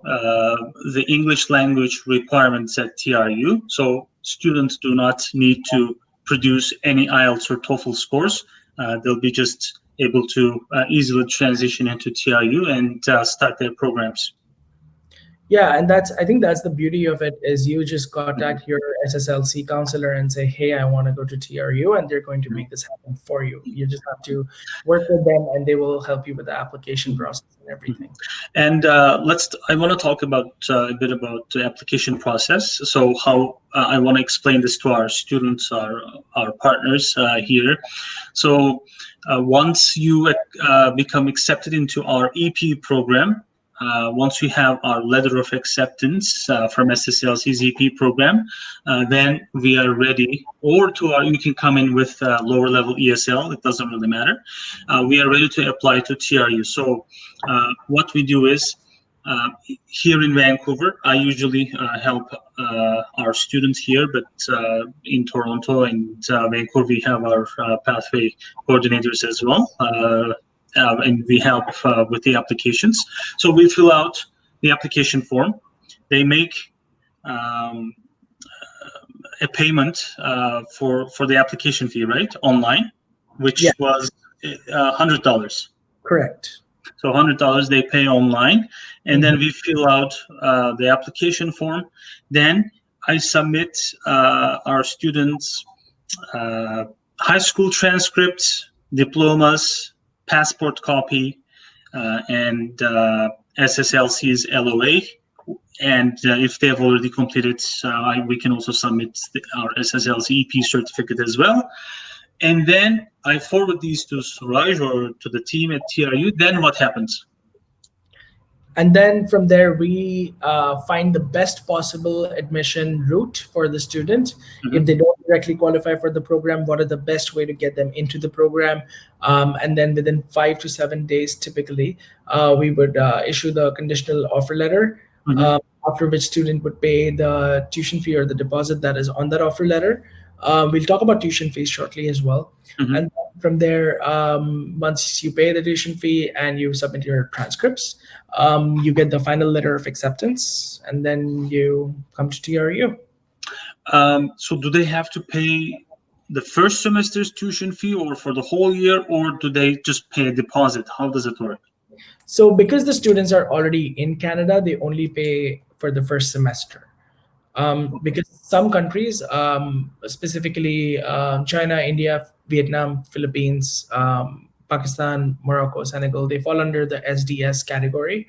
the English language requirements at TRU. So students do not need to produce any IELTS or TOEFL scores. They'll be just able to easily transition into TRU and start their programs. Yeah, and I think that's the beauty of it, is you just contact your SSLC counselor and say, hey, I want to go to TRU, and they're going to make this happen for you. You just have to work with them, and they will help you with the application process and everything. And I want to talk about a bit about the application process. So how I want to explain this to our students, our partners here. So once you become accepted into our EP program, once we have our letter of acceptance from SSLC's EP program, then we are ready, or you can come in with lower level ESL, it doesn't really matter. We are ready to apply to TRU. So what we do is, here in Vancouver, I usually help our students here, but in Toronto and Vancouver, we have our pathway coordinators as well. And we help with the applications. So we fill out the application form. They make a payment for the application fee, right, online, which was $100. Correct. So $100 they pay online, and then we fill out the application form. Then I submit our students' high school transcripts, diplomas, passport copy, and SSLC's LOA. And if they have already completed, we can also submit our SSLC EP certificate as well. And then I forward these to Suraj or to the team at TRU. Then what happens? And then from there, we find the best possible admission route for the student. If they don't directly qualify for the program, what are the best way to get them into the program? And then within 5 to 7 days, typically, we would issue the conditional offer letter, after which student would pay the tuition fee or the deposit that is on that offer letter. We'll talk about tuition fees shortly as well. And from there, once you pay the tuition fee and you submit your transcripts, you get the final letter of acceptance, and then you come to TRU. So do they have to pay the first semester's tuition fee, or for the whole year, or do they just pay a deposit? How does it work? So because the students are already in Canada, they only pay for the first semester. Because some countries, specifically China, India, Vietnam, Philippines, Pakistan, Morocco, Senegal, they fall under the SDS category.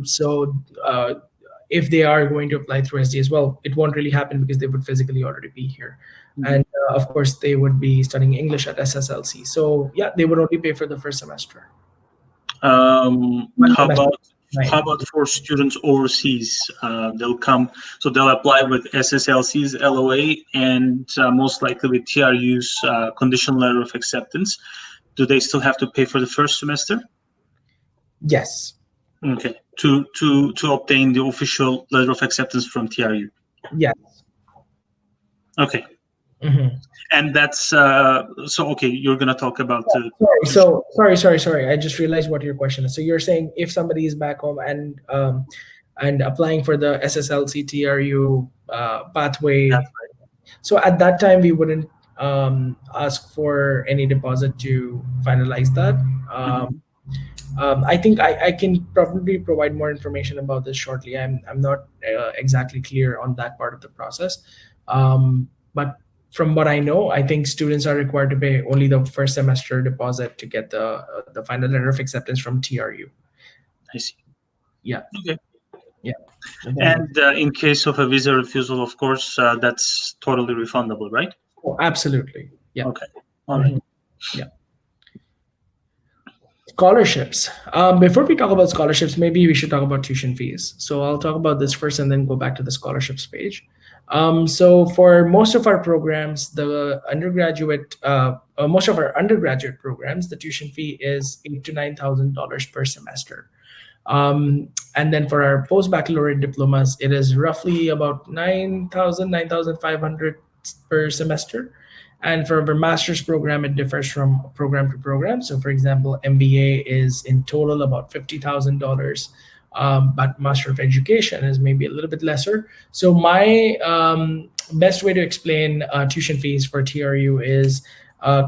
So if they are going to apply through SDS, well, it won't really happen because they would physically already be here. And of course, they would be studying English at SSLC. So yeah, they would only pay for the first semester. How about for students overseas? They'll come, so they'll apply with SSLC's LOA and most likely with TRU's conditional letter of acceptance. Do they still have to pay for the first semester? Yes. Okay. To obtain the official letter of acceptance from TRU. Yes. Okay. And that's so. Okay, you're gonna talk about. Sorry. I just realized what your question is. So you're saying if somebody is back home and applying for the SSLC TRU pathway, so at that time we wouldn't ask for any deposit to finalize that. I think I can probably provide more information about this shortly. I'm not exactly clear on that part of the process, but from what I know, I think students are required to pay only the first semester deposit to get the final letter of acceptance from TRU. I see. Yeah. Okay. Yeah. And in case of a visa refusal, of course, that's totally refundable, right? Oh, absolutely. Yeah. Okay. All right. Yeah. Scholarships. Before we talk about scholarships, maybe we should talk about tuition fees. So I'll talk about this first and then go back to the scholarships page. So for most of our programs, most of our undergraduate programs, the tuition fee is $8,000 to $9,000 per semester. And then for our post-baccalaureate diplomas, it is roughly about $9,500 per semester. And for our master's program, it differs from program to program. So for example, MBA is in total about $50,000. But Master of Education is maybe a little bit lesser. So my best way to explain tuition fees for TRU is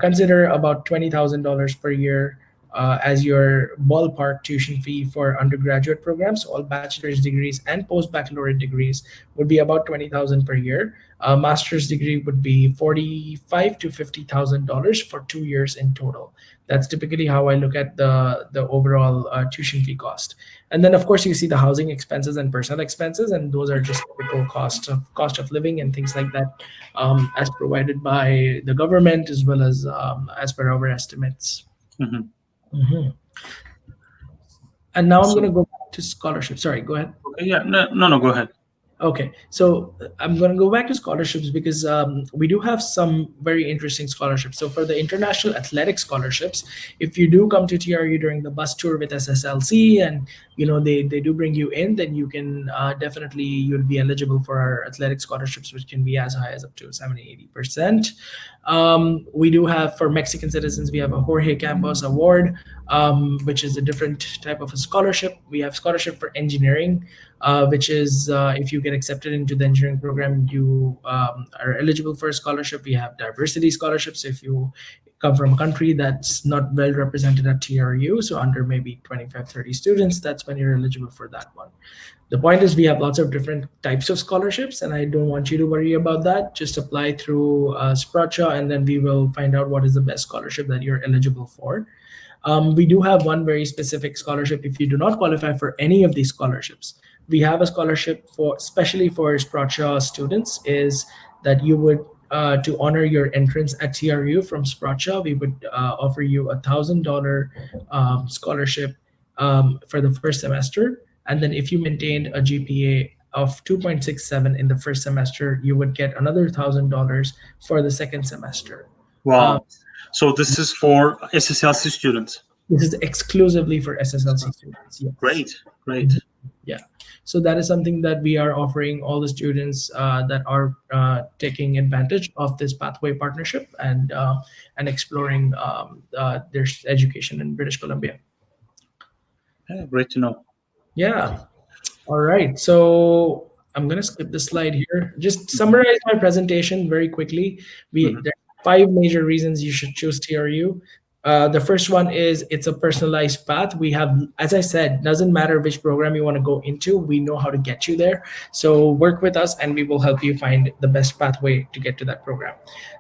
consider about $20,000 per year as your ballpark tuition fee for undergraduate programs. All bachelor's degrees and post-baccalaureate degrees would be about $20,000 per year. A master's degree would be $45,000 to $50,000 for 2 years in total. That's typically how I look at the overall tuition fee cost. And then, of course, you see the housing expenses and personal expenses, and those are just typical cost of living and things like that, as provided by the government as well as per our estimates. Mm-hmm. And now I'm going to go back to scholarship. Sorry, go ahead. Okay, yeah, no, go ahead. Okay, so I'm going to go back to scholarships because we do have some very interesting scholarships. So for the international athletic scholarships, if you do come to TRU during the bus tour with SSLC and they do bring you in, then you can definitely, you'll be eligible for our athletic scholarships, which can be as high as up to 70-80%. We do have, for Mexican citizens, we have a Jorge Campos Award, which is a different type of a scholarship. We have scholarship for engineering, which is if you get accepted into the engineering program, you are eligible for a scholarship. We have diversity scholarships if you come from a country that's not well represented at TRU, so under maybe 25-30 students, that's when you're eligible for that one. The point is we have lots of different types of scholarships, and I don't want you to worry about that. Just apply through Sprott, and then we will find out what is the best scholarship that you're eligible for. We do have one very specific scholarship if you do not qualify for any of these scholarships. We have a scholarship especially for Sprott students, is that you would, to honor your entrance at TRU from Sprott, we would offer you a $1,000 scholarship for the first semester. And then if you maintained a GPA of 2.67 in the first semester, you would get another $1,000 for the second semester. Wow. So this is for SSLC students? This is exclusively for SSLC students. Yes. Great. Yeah. So that is something that we are offering all the students that are taking advantage of this pathway partnership and exploring their education in British Columbia. Yeah, great to know. Yeah. All right. So I'm going to skip the slide here. Just summarize my presentation very quickly. There are 5 major reasons you should choose TRU. The first one is it's a personalized path. We have, as I said, doesn't matter which program you want to go into, we know how to get you there. So work with us and we will help you find the best pathway to get to that program.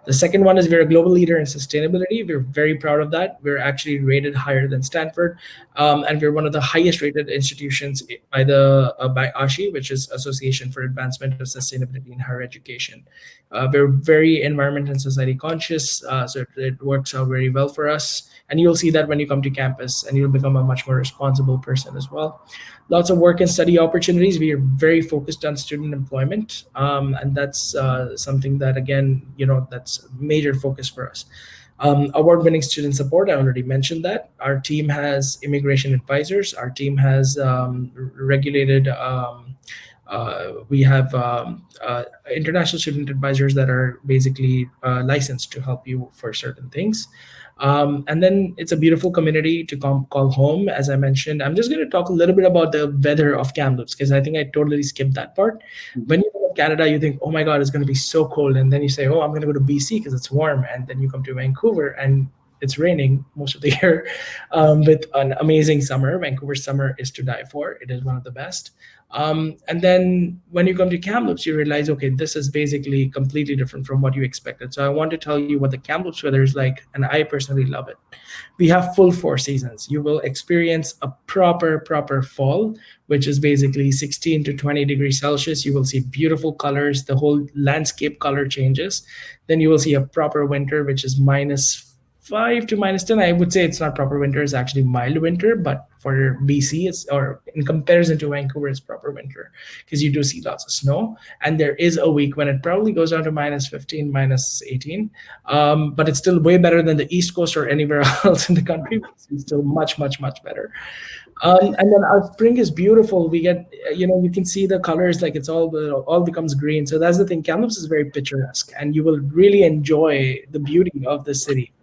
The second one is we're a global leader in sustainability. We're very proud of that. We're actually rated higher than Stanford. And we're one of the highest rated institutions by ASHI, which is Association for Advancement of Sustainability in Higher Education. We're very environment and society conscious, so it works out very well for us. And you'll see that when you come to campus, and you'll become a much more responsible person as well. Lots of work and study opportunities. We are very focused on student employment, and that's something that, again, that's a major focus for us. Award-winning student support, I already mentioned that. Our team has immigration advisors. Our team has regulated we have international student advisors that are basically licensed to help you for certain things. And then it's a beautiful community to call home, as I mentioned. I'm just going to talk a little bit about the weather of Kamloops, because I think I totally skipped that part. When you go to Canada, you think, oh my God, it's going to be so cold. And then you say, oh, I'm going to go to BC because it's warm. And then you come to Vancouver and it's raining most of the year with an amazing summer. Vancouver's summer is to die for. It is one of the best. And then when you come to Kamloops, you realize, okay, this is basically completely different from what you expected. So I want to tell you what the Kamloops weather is like, and I personally love it. We have full 4 seasons. You will experience a proper fall, which is basically 16 to 20 degrees Celsius. You will see beautiful colors. The whole landscape color changes. Then you will see a proper winter, which is -5 to -10. I would say it's not proper winter, it's actually mild winter, but for BC, or in comparison to Vancouver, it's proper winter because you do see lots of snow. And there is a week when it probably goes down to -15, -18, but it's still way better than the East Coast or anywhere else in the country. It's still much better. And then our spring is beautiful. We get, you can see the colors, like it's all becomes green. So that's the thing. Kamloops is very picturesque, and you will really enjoy the beauty of the city.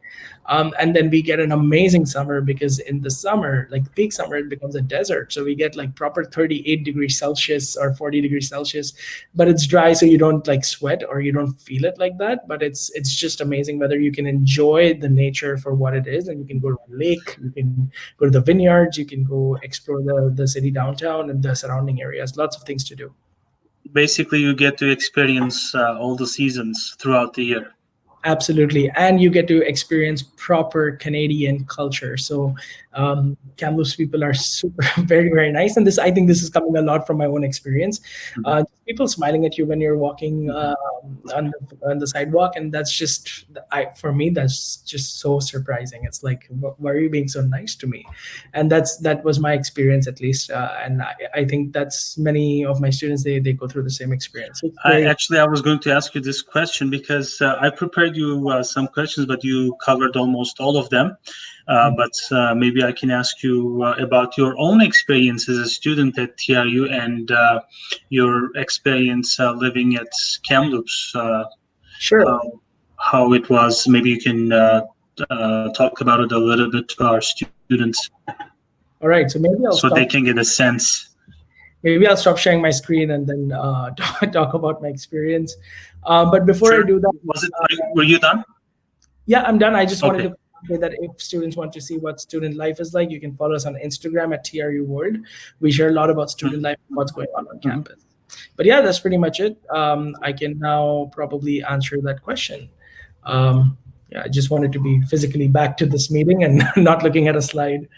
And then we get an amazing summer, because in the summer, like peak summer, it becomes a desert. So we get like proper 38 degrees Celsius or 40 degrees Celsius, but it's dry, so you don't like sweat or you don't feel it like that. But it's just amazing whether you can enjoy the nature for what it is, and you can go to a lake, you can go to the vineyards, you can go explore the city downtown and the surrounding areas. Lots of things to do. Basically, you get to experience all the seasons throughout the year. Absolutely. And you get to experience proper Canadian culture. So Kamloops people are super, very, very nice. And I think this is coming a lot from my own experience. People smiling at you when you're walking on the sidewalk. And that's just, for me, that's just so surprising. It's like, why are you being so nice to me? And that was my experience, at least. And I think that's many of my students, they go through the same experience. I was going to ask you this question, because I prepared you some questions, but you covered almost all of them. But maybe I can ask you about your own experience as a student at TRU and your experience living at Kamloops. Sure. How it was. Maybe you can talk about it a little bit to our students. All right. So maybe they can get a sense. Maybe I'll stop sharing my screen and then talk about my experience. But before I do that, were you done? Yeah, I'm done. I just wanted to say that if students want to see what student life is like, you can follow us on Instagram at TRU World. We share a lot about student life and what's going on campus. But yeah, that's pretty much it. I can now probably answer that question. I just wanted to be physically back to this meeting and not looking at a slide.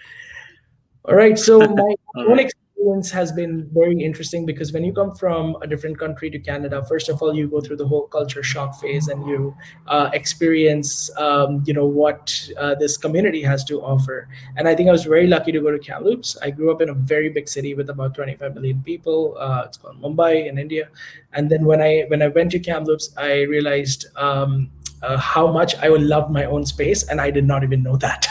All right, so my own experience has been very interesting, because when you come from a different country to Canada, first of all, you go through the whole culture shock phase, and you experience what this community has to offer. And I think I was very lucky to go to Kamloops. I grew up in a very big city with about 25 million people. It's called Mumbai in India. And then when I went to Kamloops, I realized how much I would love my own space, and I did not even know that.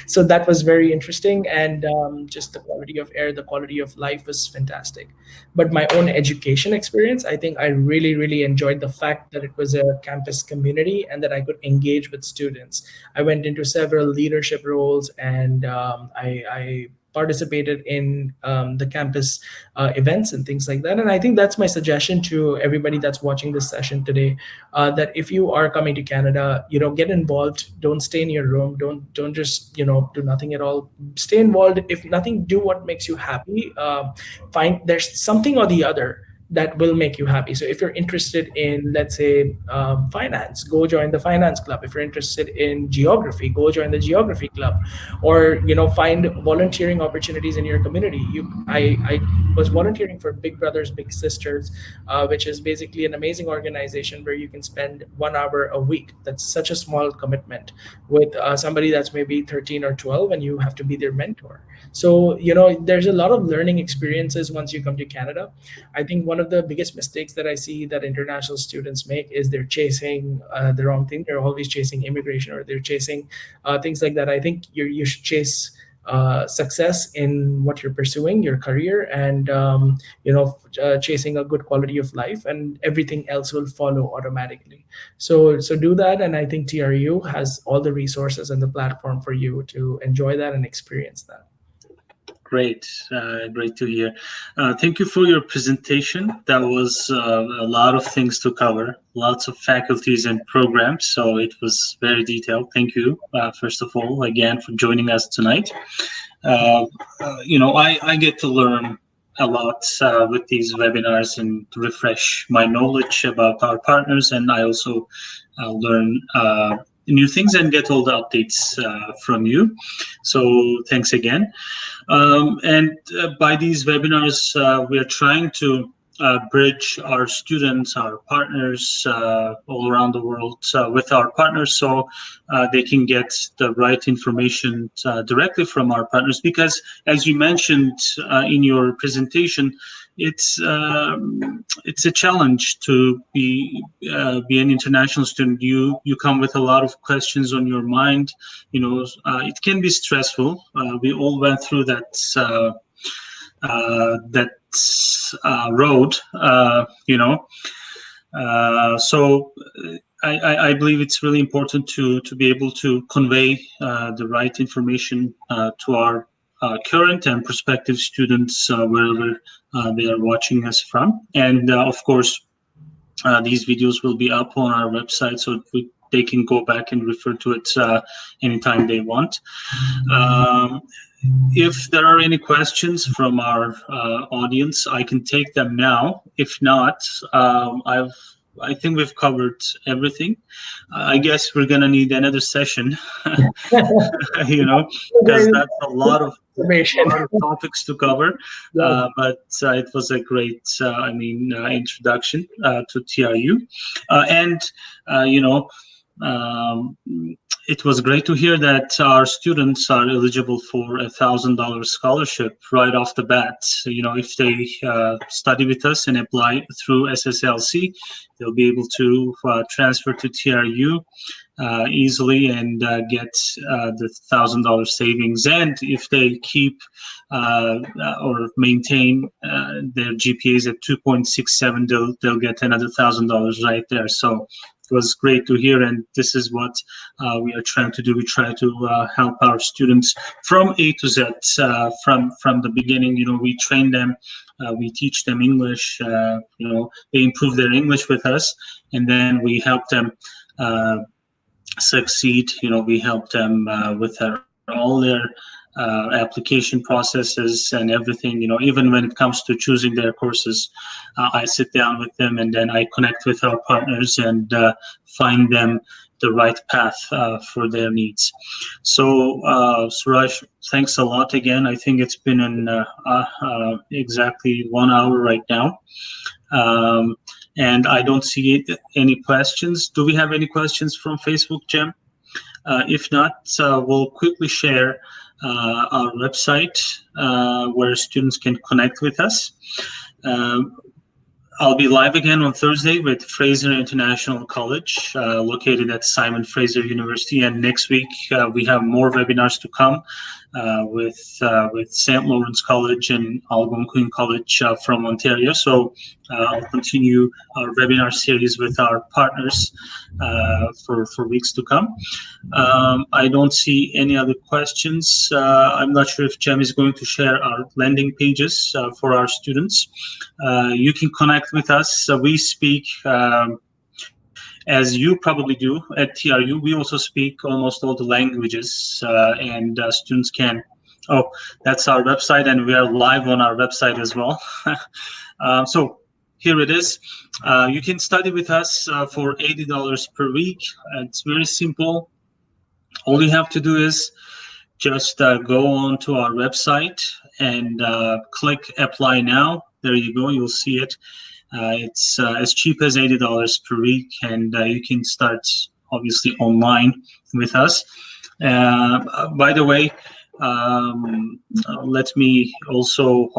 So that was very interesting, and just the quality of air, the quality of life was fantastic. But my own education experience, I think I really, really enjoyed the fact that it was a campus community and that I could engage with students. I went into several leadership roles, and I participated in the campus events and things like that. And I think that's my suggestion to everybody that's watching this session today, that if you are coming to Canada, get involved. Don't stay in your room. Don't just, do nothing at all. Stay involved. If nothing, do what makes you happy. Find there's something or the other that will make you happy. So if you're interested in, let's say, finance, go join the finance club. If you're interested in geography, go join the geography club, or find volunteering opportunities in your community. I was volunteering for Big Brothers Big Sisters, which is basically an amazing organization where you can spend 1 hour a week. That's such a small commitment with somebody that's maybe 13 or 12, and you have to be their mentor. So there's a lot of learning experiences once you come to Canada. I think one of the biggest mistakes that I see that international students make is they're chasing the wrong thing. They're always chasing immigration, or they're chasing things like that. I think you should chase success in what you're pursuing, your career, and chasing a good quality of life, and everything else will follow automatically. So do that, and I think TRU has all the resources and the platform for you to enjoy that and experience that. Great, great to hear. Thank you for your presentation. That was a lot of things to cover, lots of faculties and programs, so it was very detailed. Thank you, first of all, again, for joining us tonight. I get to learn a lot with these webinars and refresh my knowledge about our partners, and I also learn new things and get all the updates from you. So thanks again. And by these webinars, we are trying to bridge our students, our partners all around the world with our partners, so they can get the right information directly from our partners. Because as you mentioned in your presentation, it's a challenge to be an international student. You come with a lot of questions on your mind. It can be stressful. We all went through that road. So I believe it's really important to be able to convey the right information to our current and prospective students wherever they are watching us from. And of course, these videos will be up on our website, so they can go back and refer to it anytime they want. If there are any questions from our audience, I can take them now. If not, I think we've covered everything. I guess we're gonna need another session, because that's a lot of topics to cover. But it was a great, introduction to TRU, and it was great to hear that our students are eligible for $1,000 scholarship right off the bat. If they study with us and apply through SSLC, they'll be able to transfer to TRU easily and get the $1,000 savings. And if they keep or maintain their GPAs at 2.67, they'll get another $1,000 right there. So it was great to hear, and this is what we are trying to do. We try to help our students from A to Z, from the beginning. We train them, we teach them English. They improve their English with us, and then we help them succeed. We help them with all their application processes and everything. Even when it comes to choosing their courses, I sit down with them and then I connect with our partners and find them the right path for their needs. So Suraj, thanks a lot again. I think it's been exactly 1 hour right now. And I don't see any questions. Do we have any questions from Facebook, Jem? If not, we'll quickly share our website where students can connect with us. I'll be live again on Thursday with Fraser International College, located at Simon Fraser University. And next week, we have more webinars to come with St. Lawrence College and Algonquin College from Ontario. So I'll continue our webinar series with our partners for weeks to come. I don't see any other questions. I'm not sure if Jem is going to share our landing pages for our students. You can connect with us. We speak, as you probably do at TRU, we also speak almost all the languages, and students can, that's our website, and we are live on our website as well. So here it is. You can study with us for $80 per week. It's very simple. All you have to do is just go on to our website and click Apply Now. There you go. You'll see it. It's as cheap as $80 per week, and you can start obviously online with us. By the way, let me also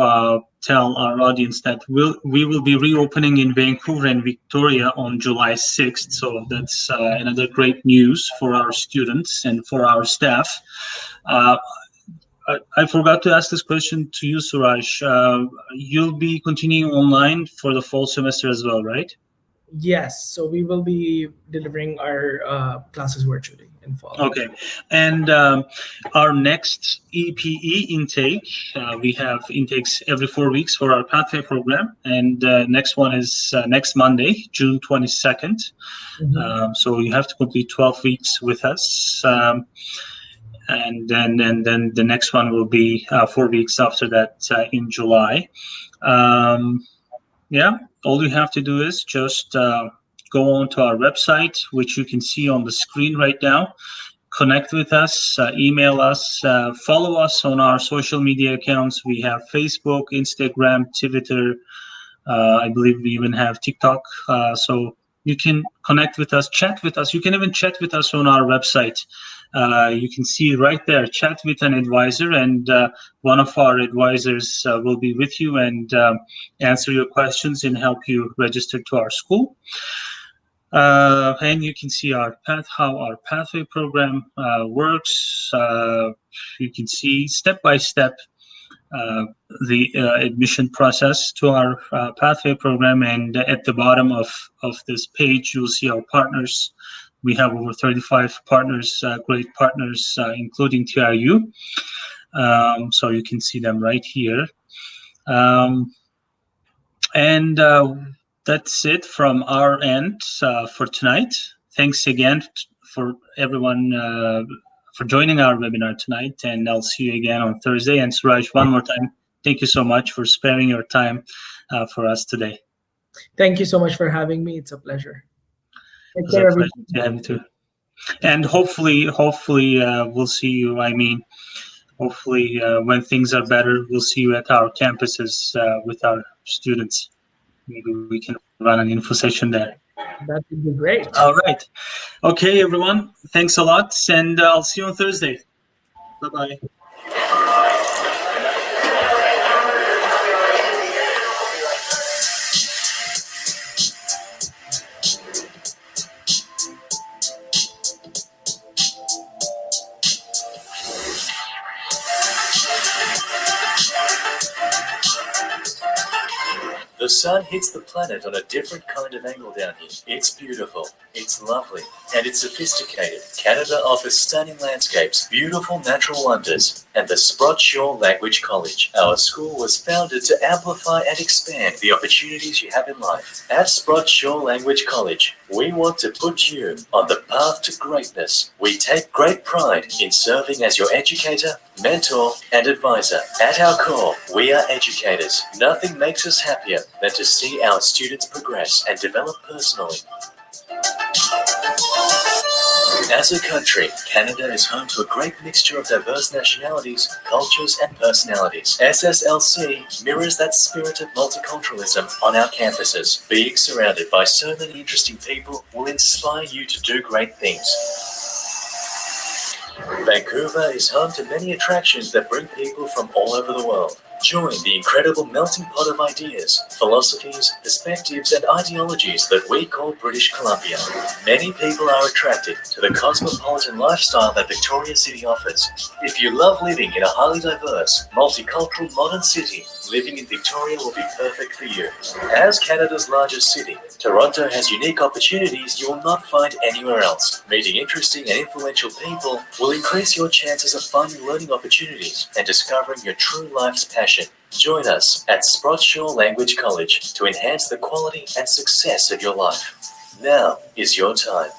tell our audience that we will be reopening in Vancouver and Victoria on July 6th. So that's another great news for our students and for our staff. I forgot to ask this question to you, Suraj. You'll be continuing online for the fall semester as well, right? Yes, so we will be delivering our classes virtually in fall. Okay, and our next EPE intake, we have intakes every 4 weeks for our Pathway program, and next one is next Monday, June 22nd. Mm-hmm. So you have to complete 12 weeks with us. And then the next one will be 4 weeks after that in July. Yeah, all you have to do is just go on to our website, which you can see on the screen right now. Connect with us, email us, follow us on our social media accounts. We have Facebook, Instagram, Twitter. I believe we even have TikTok. So you can connect with us, chat with us. You can even chat with us on our website. You can see right there, chat with an advisor, and one of our advisors will be with you and answer your questions and help you register to our school. And you can see how our Pathway program works. You can see step by step the admission process to our pathway program. And at the bottom of this page, you'll see our partners. We have over 35 partners, great partners, including TRU. So you can see them right here. And that's it from our end for tonight. Thanks again for everyone for joining our webinar tonight, and I'll see you again on Thursday. And Suraj, one more time, thank you so much for sparing your time for us today. Thank you so much for having me. It's a pleasure. It's a pleasure to have you too. And hopefully we'll see you. I mean, hopefully when things are better, we'll see you at our campuses with our students. Maybe we can run an info session there. That would be great. All right. Okay, everyone. Thanks a lot, and I'll see you on Thursday. Bye-bye. The sun hits the planet on a different kind of angle down here. It's beautiful, it's lovely, and it's sophisticated. Canada offers stunning landscapes, beautiful natural wonders, and the Sprott Shore Language College. Our school was founded to amplify and expand the opportunities you have in life. At Sprott Shore Language College, we want to put you on the path to greatness. We take great pride in serving as your educator, mentor, and advisor. At our core, we are educators. Nothing makes us happier than to see our students progress and develop personally. As a country, Canada is home to a great mixture of diverse nationalities, cultures, and personalities. SSLC mirrors that spirit of multiculturalism on our campuses. Being surrounded by so many interesting people will inspire you to do great things. Vancouver is home to many attractions that bring people from all over the world. Join the incredible melting pot of ideas, philosophies, perspectives, and ideologies that we call British Columbia. Many people are attracted to the cosmopolitan lifestyle that Victoria City offers. If you love living in a highly diverse, multicultural, modern city, living in Victoria will be perfect for you. As Canada's largest city, Toronto has unique opportunities you will not find anywhere else. Meeting interesting and influential people will increase your chances of finding learning opportunities and discovering your true life's passion. Join us at Sprott Shore Language College to enhance the quality and success of your life. Now is your time.